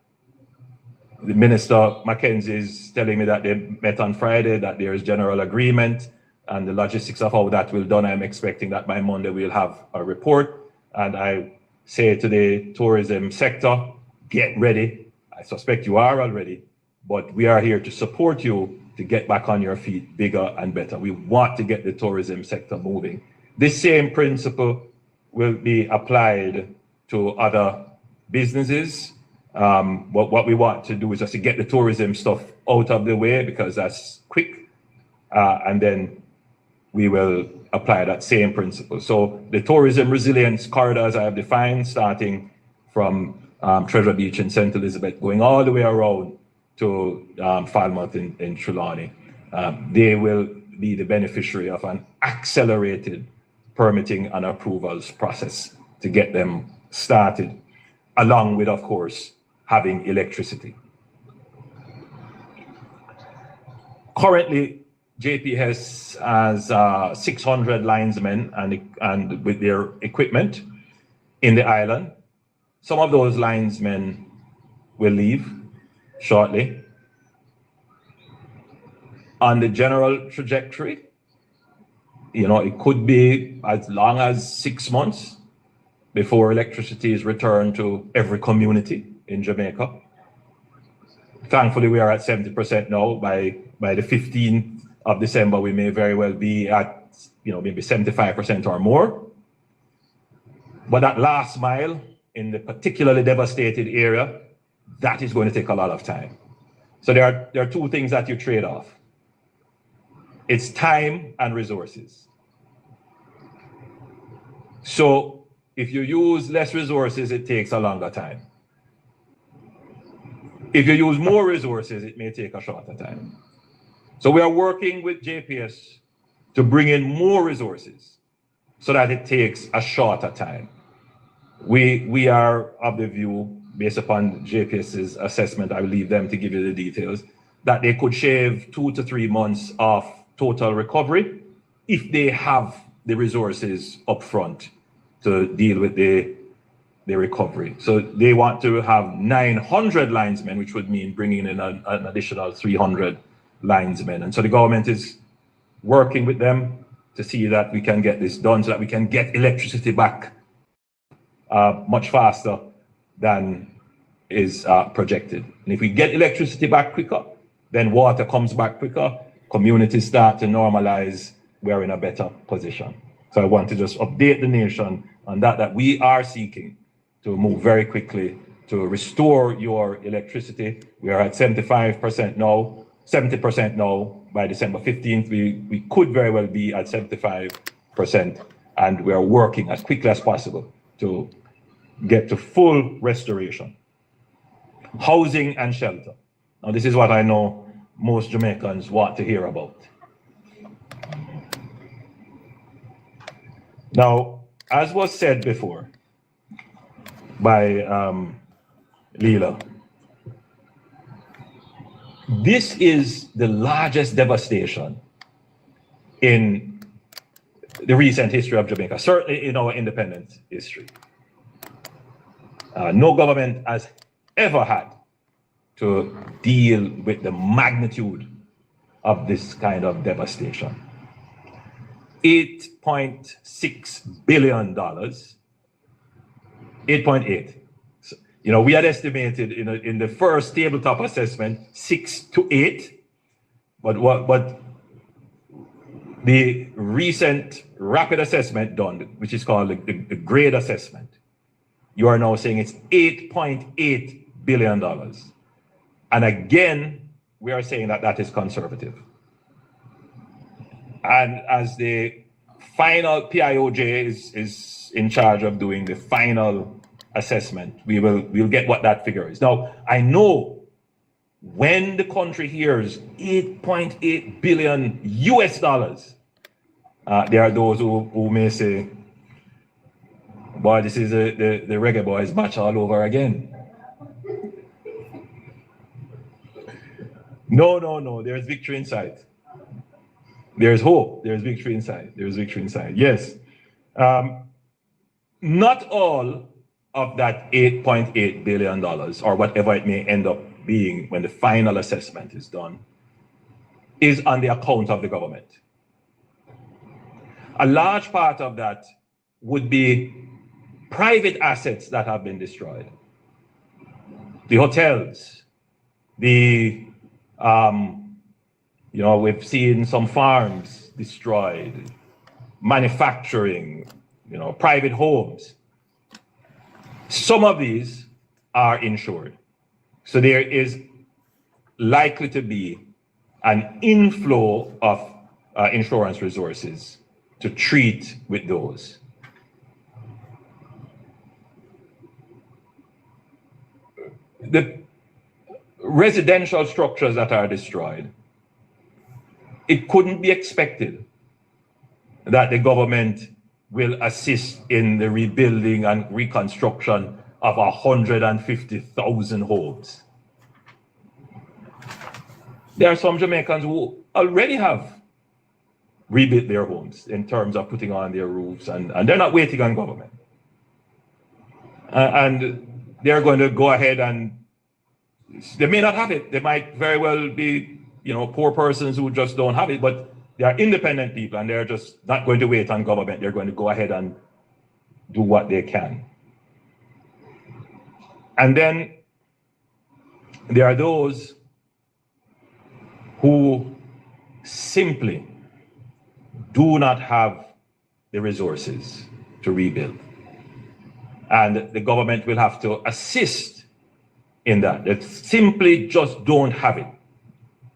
the Minister Mackenzie is telling me that they met on Friday, that there is general agreement, and the logistics of how that will be done, I'm expecting that by Monday we'll have a report. And I say to the tourism sector, get ready. I suspect you are already, but we are here to support you to get back on your feet bigger and better. We want to get the tourism sector moving. This same principle will be applied to other businesses. But what we want to do is just to get the tourism stuff out of the way, because that's quick, and then we will apply that same principle. So the tourism resilience corridors I have defined, starting from Treasure Beach and St. Elizabeth, going all the way around to Falmouth in Trelawney, they will be the beneficiary of an accelerated permitting and approvals process to get them started, along with, of course, having electricity. Currently, JPS has 600 linesmen and with their equipment in the island. Some of those linesmen will leave shortly. On the general trajectory, it could be as long as 6 months before electricity is returned to every community in Jamaica. Thankfully, we are at 70% now. By the 15th of December, we may very well be at, maybe 75% or more. But that last mile in the particularly devastated area, that is going to take a lot of time. So there are two things that you trade off. It's time and resources. So if you use less resources, it takes a longer time. If you use more resources, it may take a shorter time. So we are working with JPS to bring in more resources so that it takes a shorter time. We are of the view, based upon JPS's assessment, I will leave them to give you the details, that they could shave 2 to 3 months of total recovery if they have the resources up front to deal with the recovery. So they want to have 900 linesmen, which would mean bringing in an additional 300 linesmen. And so the government is working with them to see that we can get this done so that we can get electricity back much faster than is projected. And if we get electricity back quicker, then water comes back quicker, communities start to normalize, we're in a better position. So I want to just update the nation on that we are seeking to move very quickly to restore your electricity. We are at 75% now, 70% now. By December 15th, we could very well be at 75%, and we are working as quickly as possible to get to full restoration. Housing and shelter. Now, this is what I know most Jamaicans want to hear about. Now, as was said before by Leela, this is the largest devastation in the recent history of Jamaica, certainly in our independent history. No government has ever had to deal with the magnitude of this kind of devastation. $8.6 billion, 8.8. So, we had estimated in the first tabletop assessment 6 to 8, but the recent rapid assessment done, which is called the grade assessment, you are now saying it's $8.8 billion. And again, we are saying that is conservative. And as the final PIOJ is in charge of doing the final assessment, we'll get what that figure is. Now, I know when the country hears $8.8 billion US dollars, there are those who may say, boy, this is the reggae boys match all over again. No, there's victory in sight. There's hope. There's victory inside. There's victory inside. Yes. Not all of that $8.8 billion, or whatever it may end up being when the final assessment is done, is on the account of the government. A large part of that would be private assets that have been destroyed. The hotels, we've seen some farms destroyed, manufacturing, private homes. Some of these are insured. So there is likely to be an inflow of insurance resources to treat with those. The residential structures that are destroyed, it couldn't be expected that the government will assist in the rebuilding and reconstruction of 150,000 homes. There are some Jamaicans who already have rebuilt their homes in terms of putting on their roofs, and they're not waiting on government. And they're going to go ahead and they may not have it. They might very well be, poor persons who just don't have it, but they are independent people and they're just not going to wait on government. They're going to go ahead and do what they can. And then there are those who simply do not have the resources to rebuild. And the government will have to assist in that. They simply just don't have it.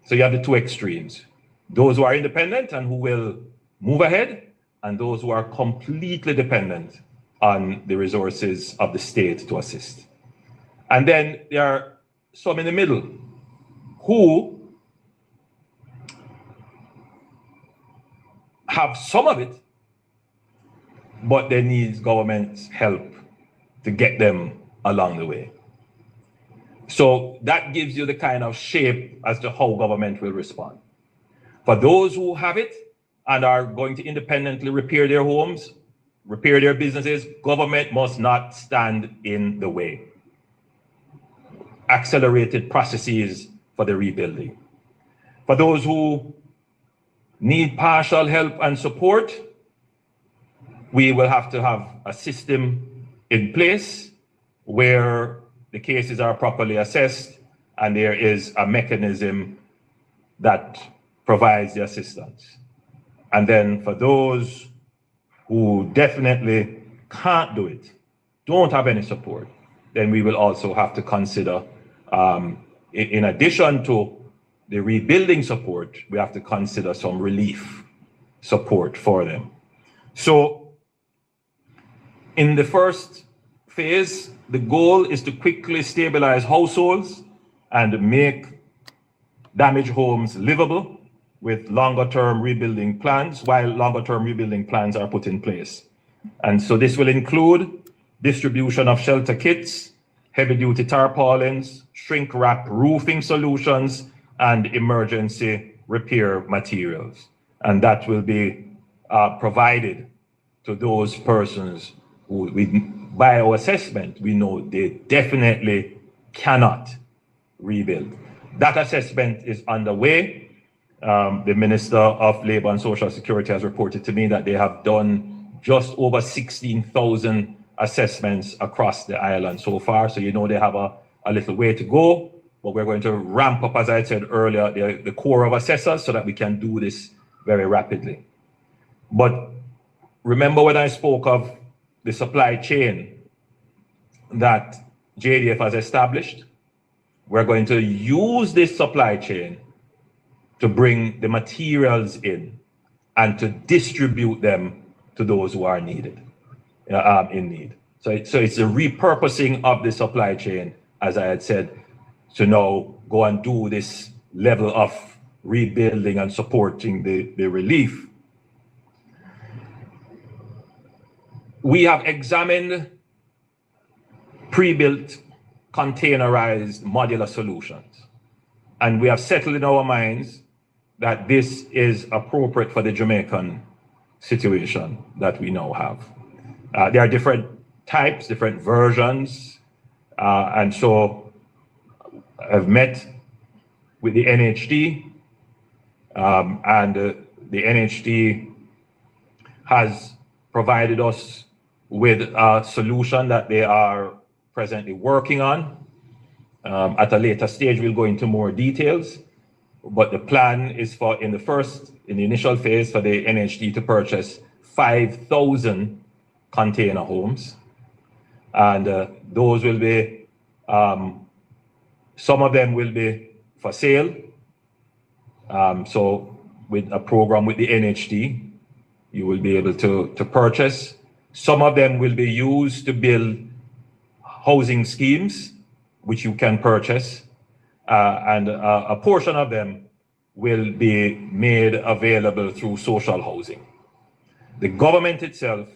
So you have the two extremes. Those who are independent and who will move ahead, and those who are completely dependent on the resources of the state to assist. And then there are some in the middle who have some of it, but they need government's help to get them along the way. So that gives you the kind of shape as to how government will respond. For those who have it and are going to independently repair their homes, repair their businesses, government must not stand in the way. Accelerated processes for the rebuilding. For those who need partial help and support, we will have to have a system in place where the cases are properly assessed and there is a mechanism that provides the assistance. And then for those who definitely can't do it, don't have any support, then we will also have to consider, in addition to the rebuilding support, we have to consider some relief support for them. So in the first phase, the goal is to quickly stabilize households and make damaged homes livable with longer-term rebuilding plans, while longer-term rebuilding plans are put in place. And so this will include distribution of shelter kits, heavy-duty tarpaulins, shrink-wrap roofing solutions, and emergency repair materials. And that will be provided to those persons who, by our assessment, we know they definitely cannot rebuild. That assessment is underway. The Minister of Labour and Social Security has reported to me that they have done just over 16,000 assessments across the island so far. So you know they have a little way to go, but we're going to ramp up, as I said earlier, the core of assessors so that we can do this very rapidly. But remember when I spoke of the supply chain that JDF has established? We're going to use this supply chain to bring the materials in and to distribute them to those who are needed, in need. So it's a repurposing of the supply chain, as I had said, to now go and do this level of rebuilding and supporting the relief. We have examined pre-built containerized modular solutions, and we have settled in our minds that this is appropriate for the Jamaican situation that we now have. There are different types, different versions, and so I've met with the NHD, and the NHD has provided us with a solution that they are presently working on. At a later stage, we'll go into more details. But the plan is for, in the initial phase, for the NHD to purchase 5,000 container homes. And those will be, some of them will be for sale. So with a program with the NHD, you will be able to purchase. Some of them will be used to build housing schemes, which you can purchase. And a portion of them will be made available through social housing. The government itself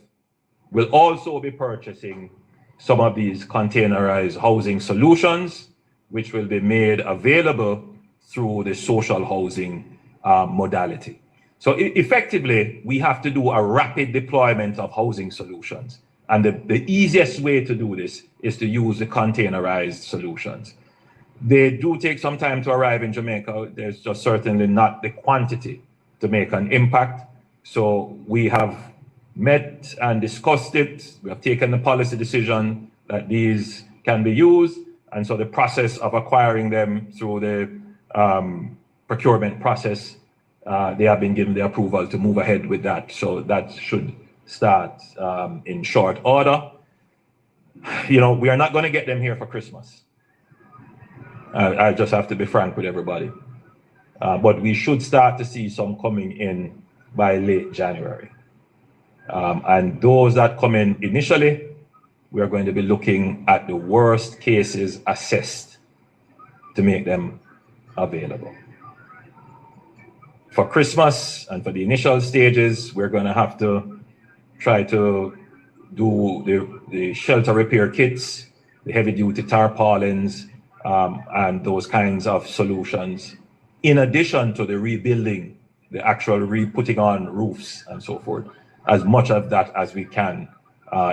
will also be purchasing some of these containerized housing solutions, which will be made available through the social housing modality. So effectively, we have to do a rapid deployment of housing solutions. And the easiest way to do this is to use the containerized solutions. They do take some time to arrive in Jamaica. There's just certainly not the quantity to make an impact. So we have met and discussed it. We have taken the policy decision that these can be used. And so the process of acquiring them through the procurement process, they have been given the approval to move ahead with that. So that should start in short order. You know, we are not going to get them here for Christmas. I just have to be frank with everybody. But we should start to see some coming in by late January. And those that come in initially, we are going to be looking at the worst cases assessed to make them available. For Christmas and for the initial stages, we're going to have to try to do the shelter repair kits, the heavy duty tarpaulins, and those kinds of solutions, in addition to the rebuilding, the actual re-putting on roofs and so forth, as much of that as we can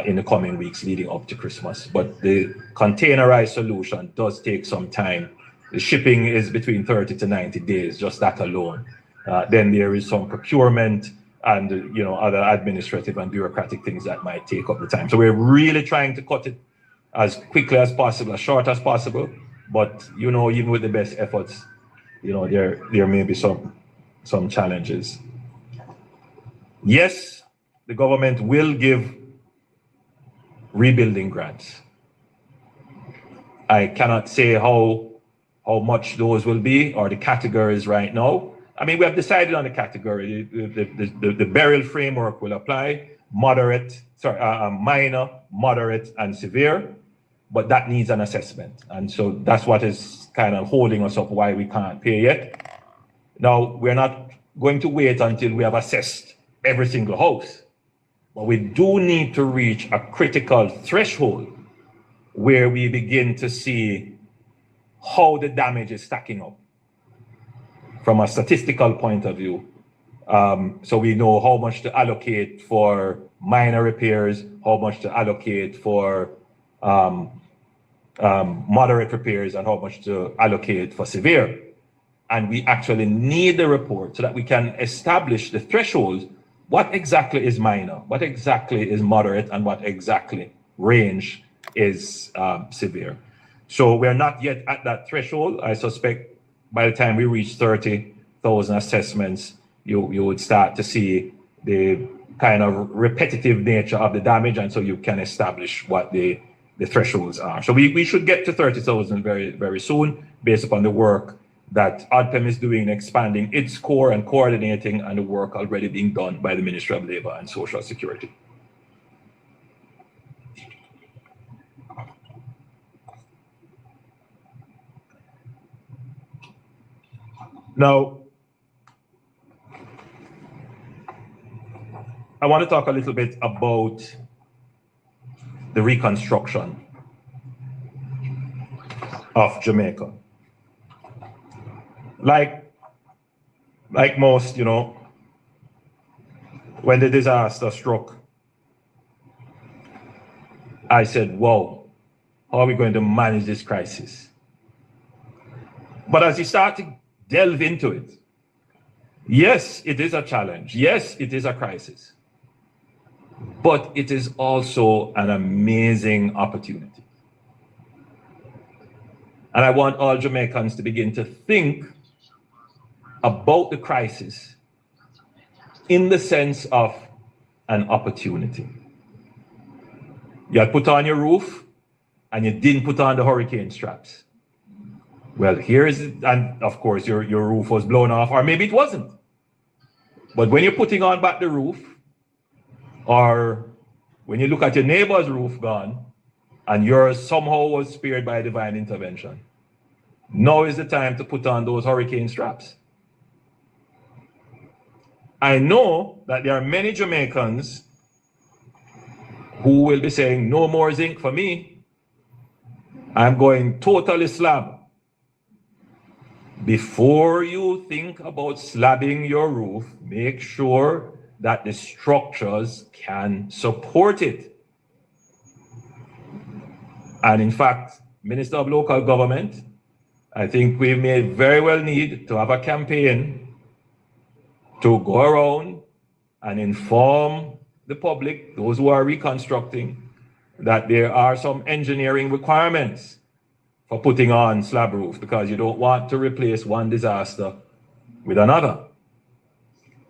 in the coming weeks leading up to Christmas. But the containerized solution does take some time. The shipping is between 30 to 90 days, just that alone. Then there is some procurement and other administrative and bureaucratic things that might take up the time. So we're really trying to cut it as quickly as possible, as short as possible. But even with the best efforts, there may be some challenges. Yes, the government will give rebuilding grants. I cannot say how much those will be or the categories right now. I mean, we have decided on the category. The burial framework will apply: minor, moderate, and severe. But that needs an assessment. And so that's what is kind of holding us up, why we can't pay yet. Now, we're not going to wait until we have assessed every single house. But we do need to reach a critical threshold where we begin to see how the damage is stacking up from a statistical point of view. So we know how much to allocate for minor repairs, how much to allocate for moderate repairs, and how much to allocate for severe. And we actually need the report so that we can establish the thresholds. What exactly is minor? What exactly is moderate? And what exactly range is severe? So we're not yet at that threshold. I suspect by the time we reach 30,000 assessments, you would start to see the kind of repetitive nature of the damage, and so you can establish what the thresholds are. So we should get to 30,000 very, very soon, based upon the work that ODPEM is doing, expanding its core and coordinating, and the work already being done by the Ministry of Labor and Social Security. Now, I want to talk a little bit about the reconstruction of Jamaica. Like most, when the disaster struck, I said, "Whoa, how are we going to manage this crisis?" But as you start to delve into it, yes, it is a challenge. Yes, it is a crisis. But it is also an amazing opportunity. And I want all Jamaicans to begin to think about the crisis in the sense of an opportunity. You had put on your roof and you didn't put on the hurricane straps. Well, here is it, and of course your roof was blown off, or maybe it wasn't. But when you're putting on back the roof, or when you look at your neighbor's roof gone, and yours somehow was spared by divine intervention, now is the time to put on those hurricane straps. I know that there are many Jamaicans who will be saying, "No more zinc for me. I'm going totally slab." Before you think about slabbing your roof, make sure that the structures can support it. And in fact, Minister of Local Government, I think we may very well need to have a campaign to go around and inform the public, those who are reconstructing, that there are some engineering requirements for putting on slab roof, because you don't want to replace one disaster with another,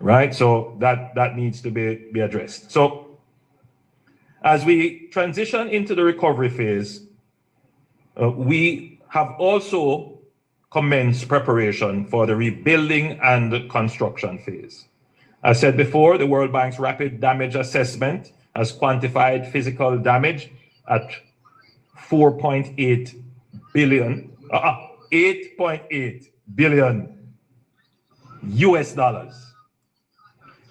right? So that needs to be addressed. So as we transition into the recovery phase, we have also commenced preparation for the rebuilding and construction phase. As said before, the World Bank's rapid damage assessment has quantified physical damage at 8.8 billion US dollars.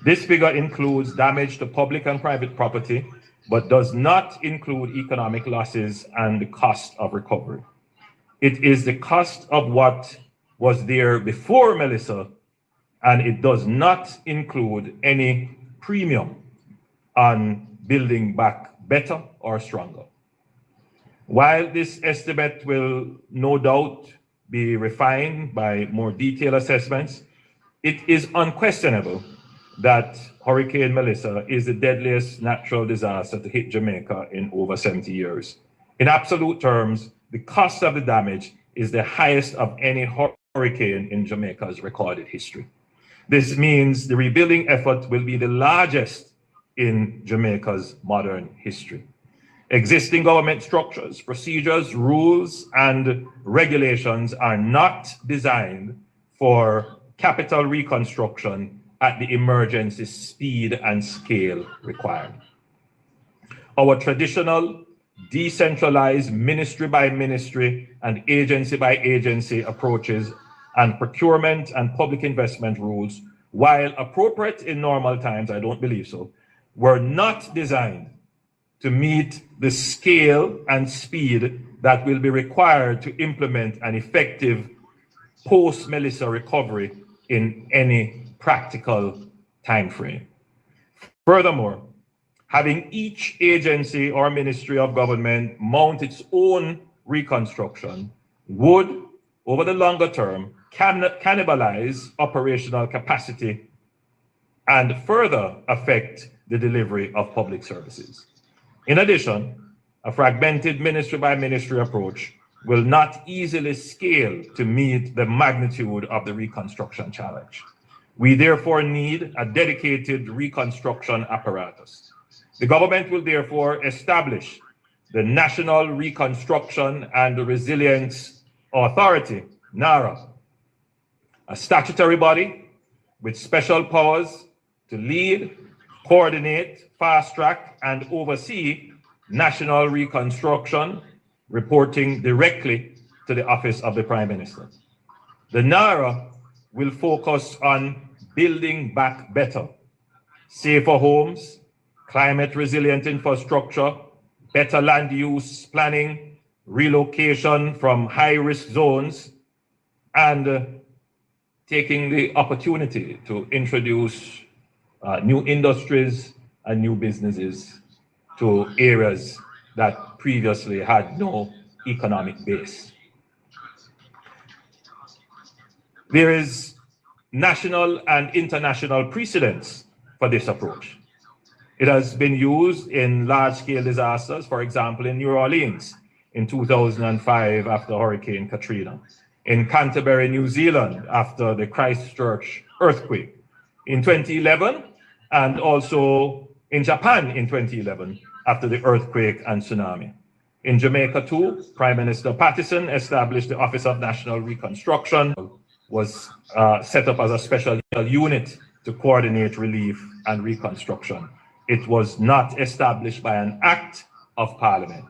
This figure includes damage to public and private property, but does not include economic losses and the cost of recovery. It is the cost of what was there before Melissa, and it does not include any premium on building back better or stronger. While this estimate will no doubt be refined by more detailed assessments, it is unquestionable that Hurricane Melissa is the deadliest natural disaster to hit Jamaica in over 70 years. In absolute terms, the cost of the damage is the highest of any hurricane in Jamaica's recorded history. This means the rebuilding effort will be the largest in Jamaica's modern history. Existing government structures, procedures, rules, and regulations are not designed for capital reconstruction at the emergency speed and scale required. Our traditional decentralized ministry by ministry and agency by agency approaches and procurement and public investment rules, while appropriate in normal times, I don't believe so, were not designed to meet the scale and speed that will be required to implement an effective post-Melissa recovery in any practical time frame. Furthermore, having each agency or ministry of government mount its own reconstruction would, over the longer term, cannibalize operational capacity and further affect the delivery of public services. In addition, a fragmented ministry by ministry approach will not easily scale to meet the magnitude of the reconstruction challenge. We therefore need a dedicated reconstruction apparatus. The government will therefore establish the National Reconstruction and Resilience Authority, NARA, a statutory body with special powers to lead, coordinate, fast-track, and oversee national reconstruction, reporting directly to the Office of the Prime Minister. The NARA will focus on building back better, safer homes, climate-resilient infrastructure, better land use planning, relocation from high-risk zones, and taking the opportunity to introduce new industries and new businesses to areas that previously had no economic base. There is national and international precedence for this approach. It has been used in large-scale disasters, for example, in New Orleans in 2005 after Hurricane Katrina, in Canterbury, New Zealand after the Christchurch earthquake in 2011, and also in Japan in 2011 after the earthquake and tsunami. In Jamaica too, Prime Minister Patterson established the Office of National Reconstruction, was set up as a special unit to coordinate relief and reconstruction. It was not established by an act of parliament.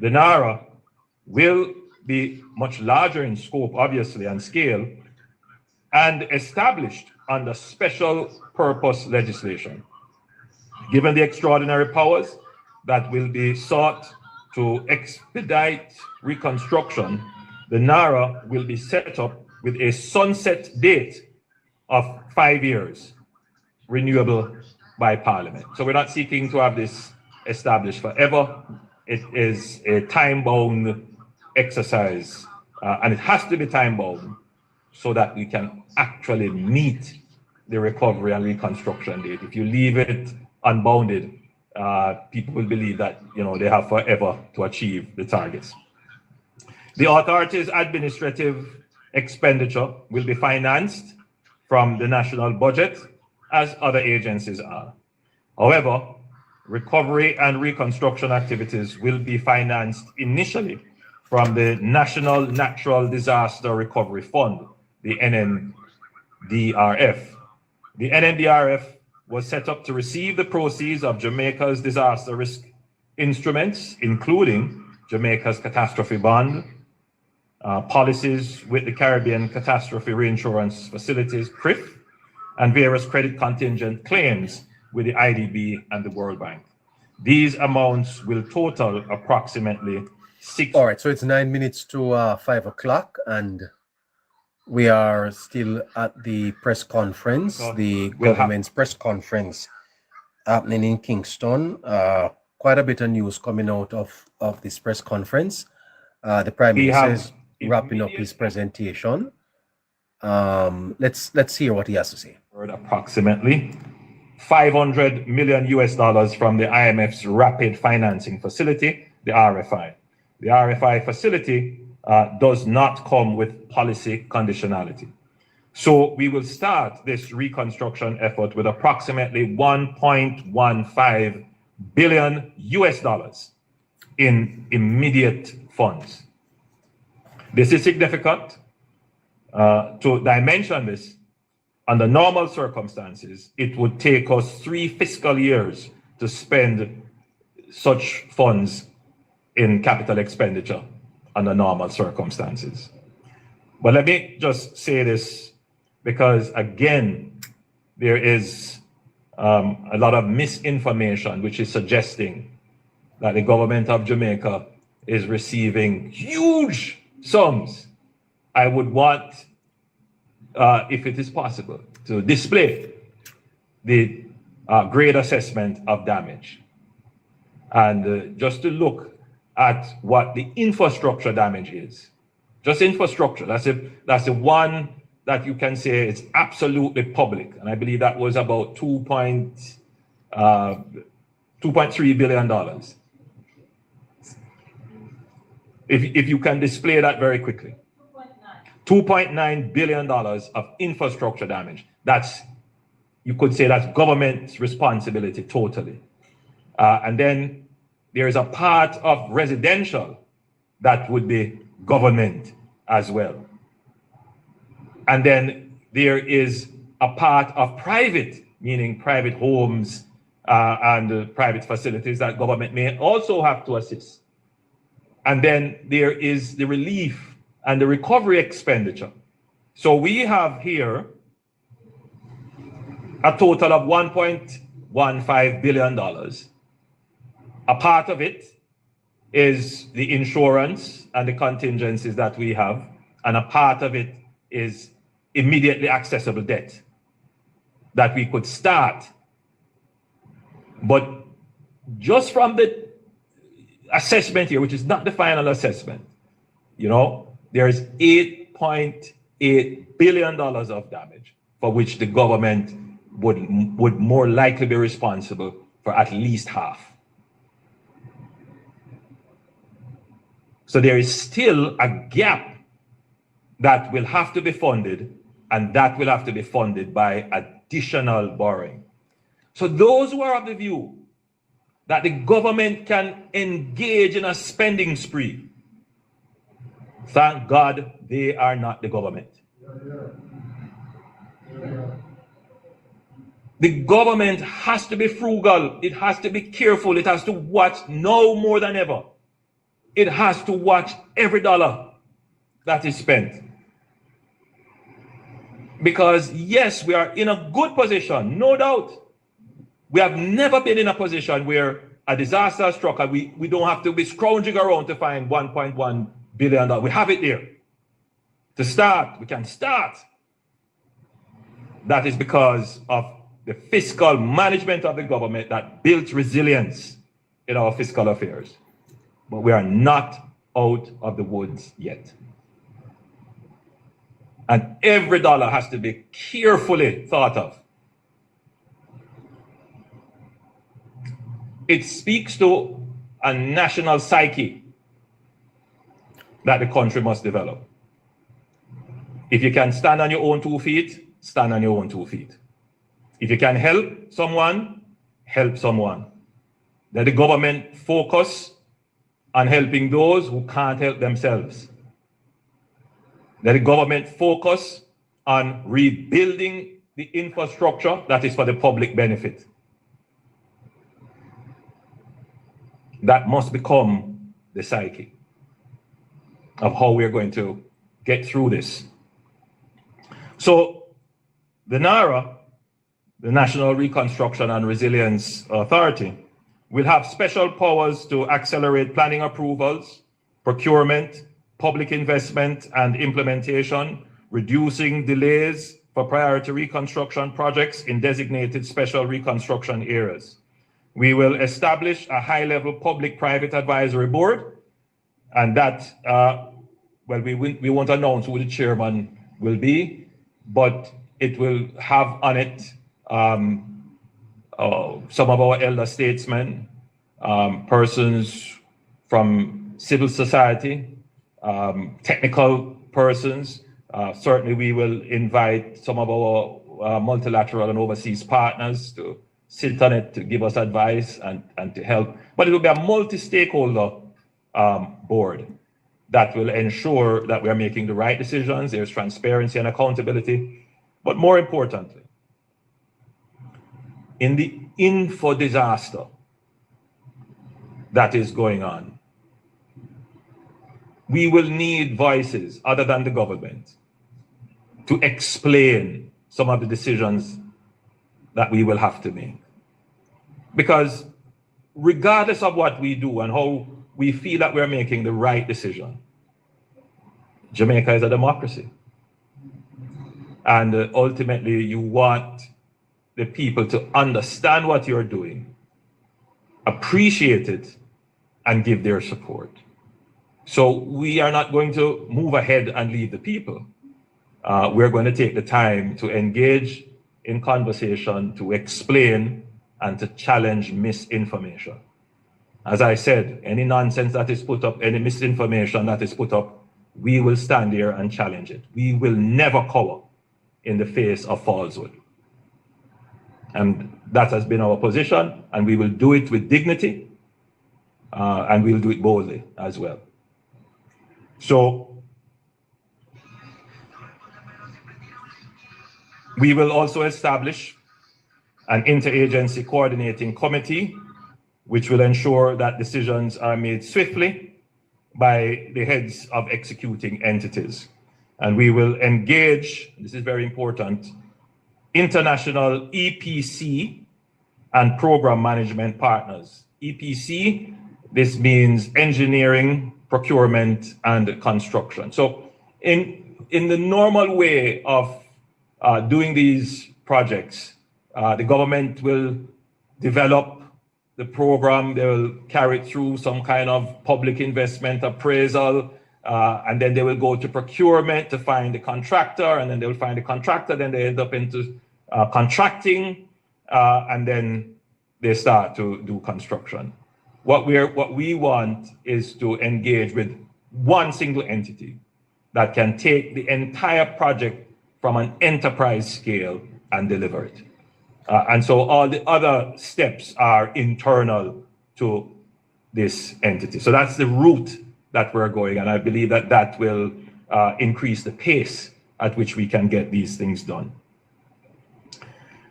The NARA will be much larger in scope, obviously, and scale, and established under special purpose legislation. Given the extraordinary powers that will be sought to expedite reconstruction, the NARA will be set up with a sunset date of 5 years, renewable by Parliament. So we're not seeking to have this established forever. It is a time-bound exercise, and it has to be time-bound so that we can actually meet the recovery and reconstruction date. If you leave it unbounded, people will believe that they have forever to achieve the targets. The authority's administrative expenditure will be financed from the national budget, as other agencies are. However, recovery and reconstruction activities will be financed initially from the National Natural Disaster Recovery Fund, the NNDRF. The NNDRF was set up to receive the proceeds of Jamaica's disaster risk instruments, including Jamaica's catastrophe bond, policies with the Caribbean Catastrophe Reinsurance Facilities, CRIF, and various credit contingent claims with the IDB and the World Bank. These amounts will total approximately 6. All right, so it's 9 minutes to 5 o'clock, and we are still at the press conference, the government's press conference happening in Kingston. Quite a bit of news coming out of this press conference. The Prime Minister is wrapping up his presentation. Let's hear what he has to say. Approximately $500 million from the IMF's Rapid Financing Facility, the RFI. The RFI facility does not come with policy conditionality. So we will start this reconstruction effort with approximately $1.15 billion in immediate funds. This is significant. To dimension this, under normal circumstances, it would take us 3 fiscal years to spend such funds in capital expenditure under normal circumstances. But let me just say this, because again, there is a lot of misinformation which is suggesting that the government of Jamaica is receiving huge sums. I would want, if it is possible, to display the grade assessment of damage, and just to look at what the infrastructure damage is. Just infrastructure. That's the one that you can say it's absolutely public, and I believe that was about $2.3 billion. If you can display that very quickly. $2.9 billion of infrastructure damage. That's, you could say that's government's responsibility totally. And then there is a part of residential that would be government as well. And then there is a part of private, meaning private homes and private facilities that government may also have to assist. And then there is the relief and the recovery expenditure. So we have here a total of $1.15 billion. A part of it is the insurance and the contingencies that we have, and a part of it is immediately accessible debt that we could start. But just from the assessment here, which is not the final assessment, you know, there's $8.8 billion of damage for which the government would more likely be responsible for at least half. So there is still a gap that will have to be funded, and that will have to be funded by additional borrowing. So those who are of the view that the government can engage in a spending spree, thank God they are not the government. The government has to be frugal. It has to be careful. It has to watch now more than ever. It has to watch every dollar that is spent. Because yes, we are in a good position, no doubt. We have never been in a position where a disaster struck and we don't have to be scrounging around to find $1.1 billion. We have it there. To start, we can start. That is because of the fiscal management of the government that built resilience in our fiscal affairs. But we are not out of the woods yet. And every dollar has to be carefully thought of. It speaks to a national psyche that the country must develop. If you can stand on your own 2 feet, stand on your own 2 feet. If you can help someone, help someone. Let the government focus on helping those who can't help themselves. Let the government focus on rebuilding the infrastructure that is for the public benefit. That must become the psyche of how we're going to get through this. So the NARA, the National Reconstruction and Resilience Authority, will have special powers to accelerate planning approvals procurement, public investment and implementation, reducing delays for priority reconstruction projects in designated special reconstruction areas. We will establish a high-level public-private advisory board, and that, well, we won't announce who the chairman will be, but it will have on it some of our elder statesmen, persons from civil society, technical persons. Certainly we will invite some of our multilateral and overseas partners to sit on it to give us advice and to help. But it will be a multi-stakeholder board that will ensure that we are making the right decisions, there's transparency and accountability. But more importantly, in the info disaster that is going on, we will need voices other than the government to explain some of the decisions that we will have to make. Because regardless of what we do and how we feel that we're making the right decision, Jamaica is a democracy. And ultimately, you want the people to understand what you're doing, appreciate it, and give their support. So we are not going to move ahead and leave the people. We're going to take the time to engage in conversation, to explain, and to challenge misinformation. As I said, any nonsense that is put up, any misinformation that is put up, we will stand there and challenge it. We will never cower in the face of falsehood. And that has been our position, and we will do it with dignity, and we'll do it boldly as well. So we will also establish an interagency coordinating committee, which will ensure that decisions are made swiftly by the heads of executing entities. And we will engage, this is very important, international EPC and program management partners. EPC, this means engineering, procurement, and construction. So in the normal way of doing these projects, the government will develop the program, they will carry it through some kind of public investment appraisal, and then they will go to procurement to find the contractor, and then they will find the contractor, then they end up into contracting, and then they start to do construction. What we want is to engage with one single entity that can take the entire project from an enterprise scale and deliver it. And so all the other steps are internal to this entity. So that's the route that we're going, and I believe that that will increase the pace at which we can get these things done.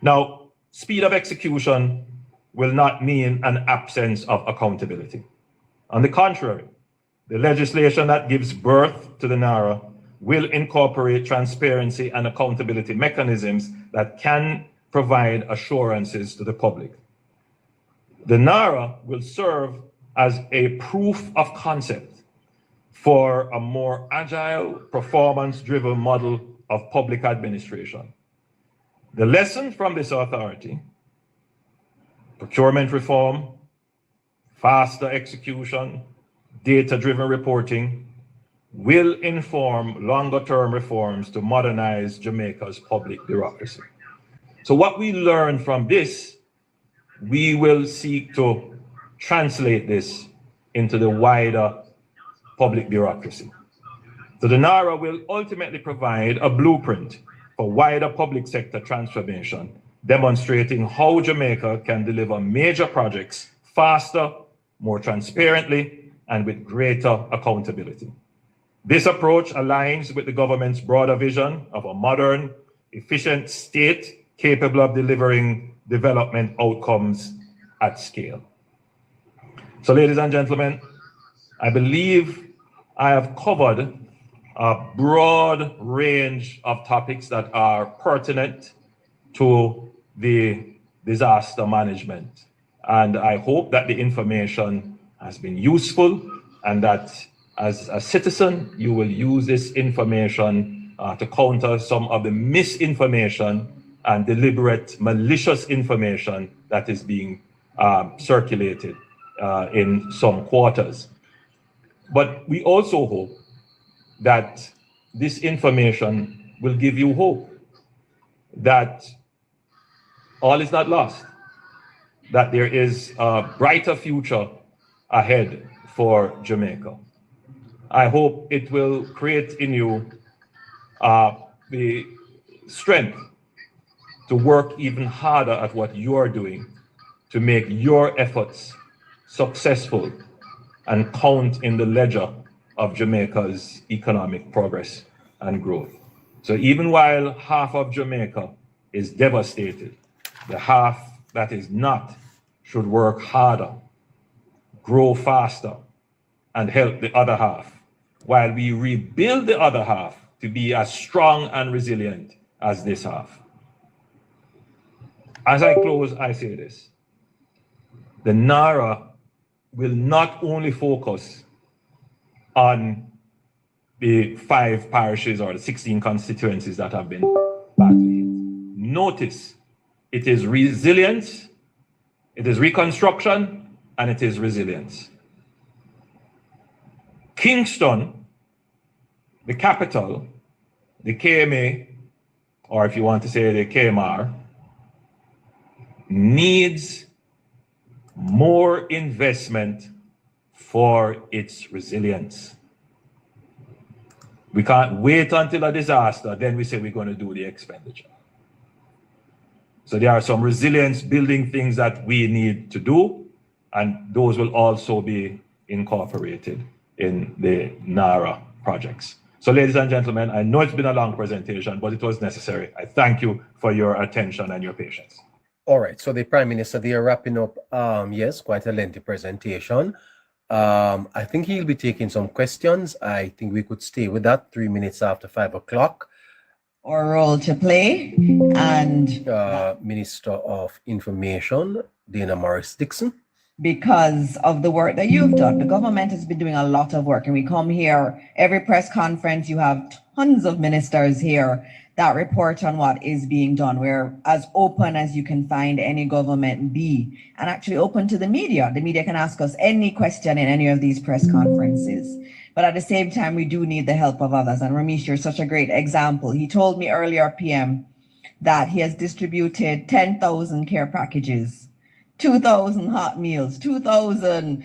Now, speed of execution will not mean an absence of accountability. On the contrary, the legislation that gives birth to the NARA will incorporate transparency and accountability mechanisms that can provide assurances to the public. The NARA will serve as a proof of concept for a more agile, performance-driven model of public administration. The lesson from this authority, procurement reform, faster execution, data-driven reporting, will inform longer-term reforms to modernize Jamaica's public bureaucracy. So what we learn from this, we will seek to translate this into the wider public bureaucracy. So the NARA will ultimately provide a blueprint for wider public sector transformation, demonstrating how Jamaica can deliver major projects faster, more transparently, and with greater accountability. This approach aligns with the government's broader vision of a modern, efficient state capable of delivering development outcomes at scale. So, ladies and gentlemen, I believe I have covered a broad range of topics that are pertinent to the disaster management. And I hope that the information has been useful and that as a citizen, you will use this information to counter some of the misinformation and deliberate malicious information that is being circulated in some quarters. But we also hope that this information will give you hope that all is not lost, that there is a brighter future ahead for Jamaica. I hope it will create in you the strength to work even harder at what you're doing to make your efforts successful and count in the ledger of Jamaica's economic progress and growth. So even while half of Jamaica is devastated, the half that is not should work harder, grow faster, and help the other half, while we rebuild the other half to be as strong and resilient as this half. As I close, I say this: the NARA will not only focus on the 5 parishes or the 16 constituencies that have been badly hit. Notice, it is resilience, it is reconstruction, and it is resilience. Kingston, the capital, the KMA, or if you want to say the KMR, needs more investment for its resilience. We can't wait until a disaster, then we say we're going to do the expenditure. So there are some resilience building things that we need to do, and those will also be incorporated in the NARA projects. So ladies and gentlemen, I know it's been a long presentation, but it was necessary. I thank you for your attention and your patience. All right, so the Prime Minister, they are wrapping up, yes, quite a lengthy presentation. I think he'll be taking some questions. I think we could stay with that 3 minutes after 5 o'clock. Or role to play. And Minister of Information, Dana Morris-Dixon. Because of the work that you've done, the government has been doing a lot of work, and we come here, every press conference, you have tons of ministers here that report on what is being done. We're as open as you can find any government be, and actually open to the media. The media can ask us any question in any of these press conferences. But at the same time, we do need the help of others. And Ramesh, you're such a great example. He told me earlier, PM, that he has distributed 10,000 care packages, 2,000 hot meals, 2,000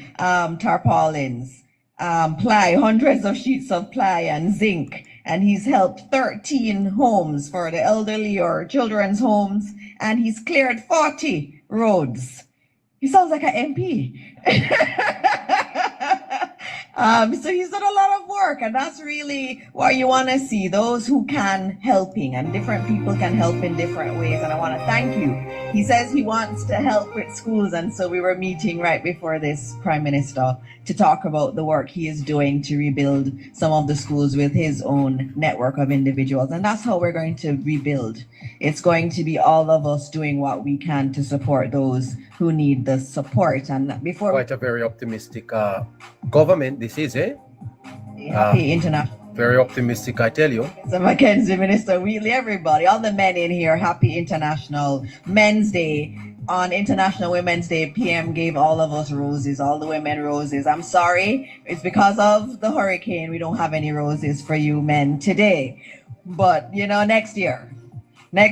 tarpaulins, ply, hundreds of sheets of ply and zinc. And he's helped 13 homes for the elderly or children's homes, and he's cleared 40 roads. He sounds like an MP. So he's done a lot of work, and that's really what you want to see, those who can helping, and different people can help in different ways. And I want to thank you. He says he wants to help with schools, and so we were meeting right before this, Prime Minister, to talk about the work he is doing to rebuild some of the schools with his own network of individuals. And that's how we're going to rebuild. It's going to be all of us doing what we can to support those who need the support. And before quite a very optimistic government this is, eh? Happy International. Very optimistic, I tell you. So Mackenzie, Minister Wheatley, everybody, all the men in here, happy International Men's Day. On International Women's Day, PM gave all of us roses, all the women roses. I'm sorry, it's because of the hurricane we don't have any roses for you men today. But, you know, next year.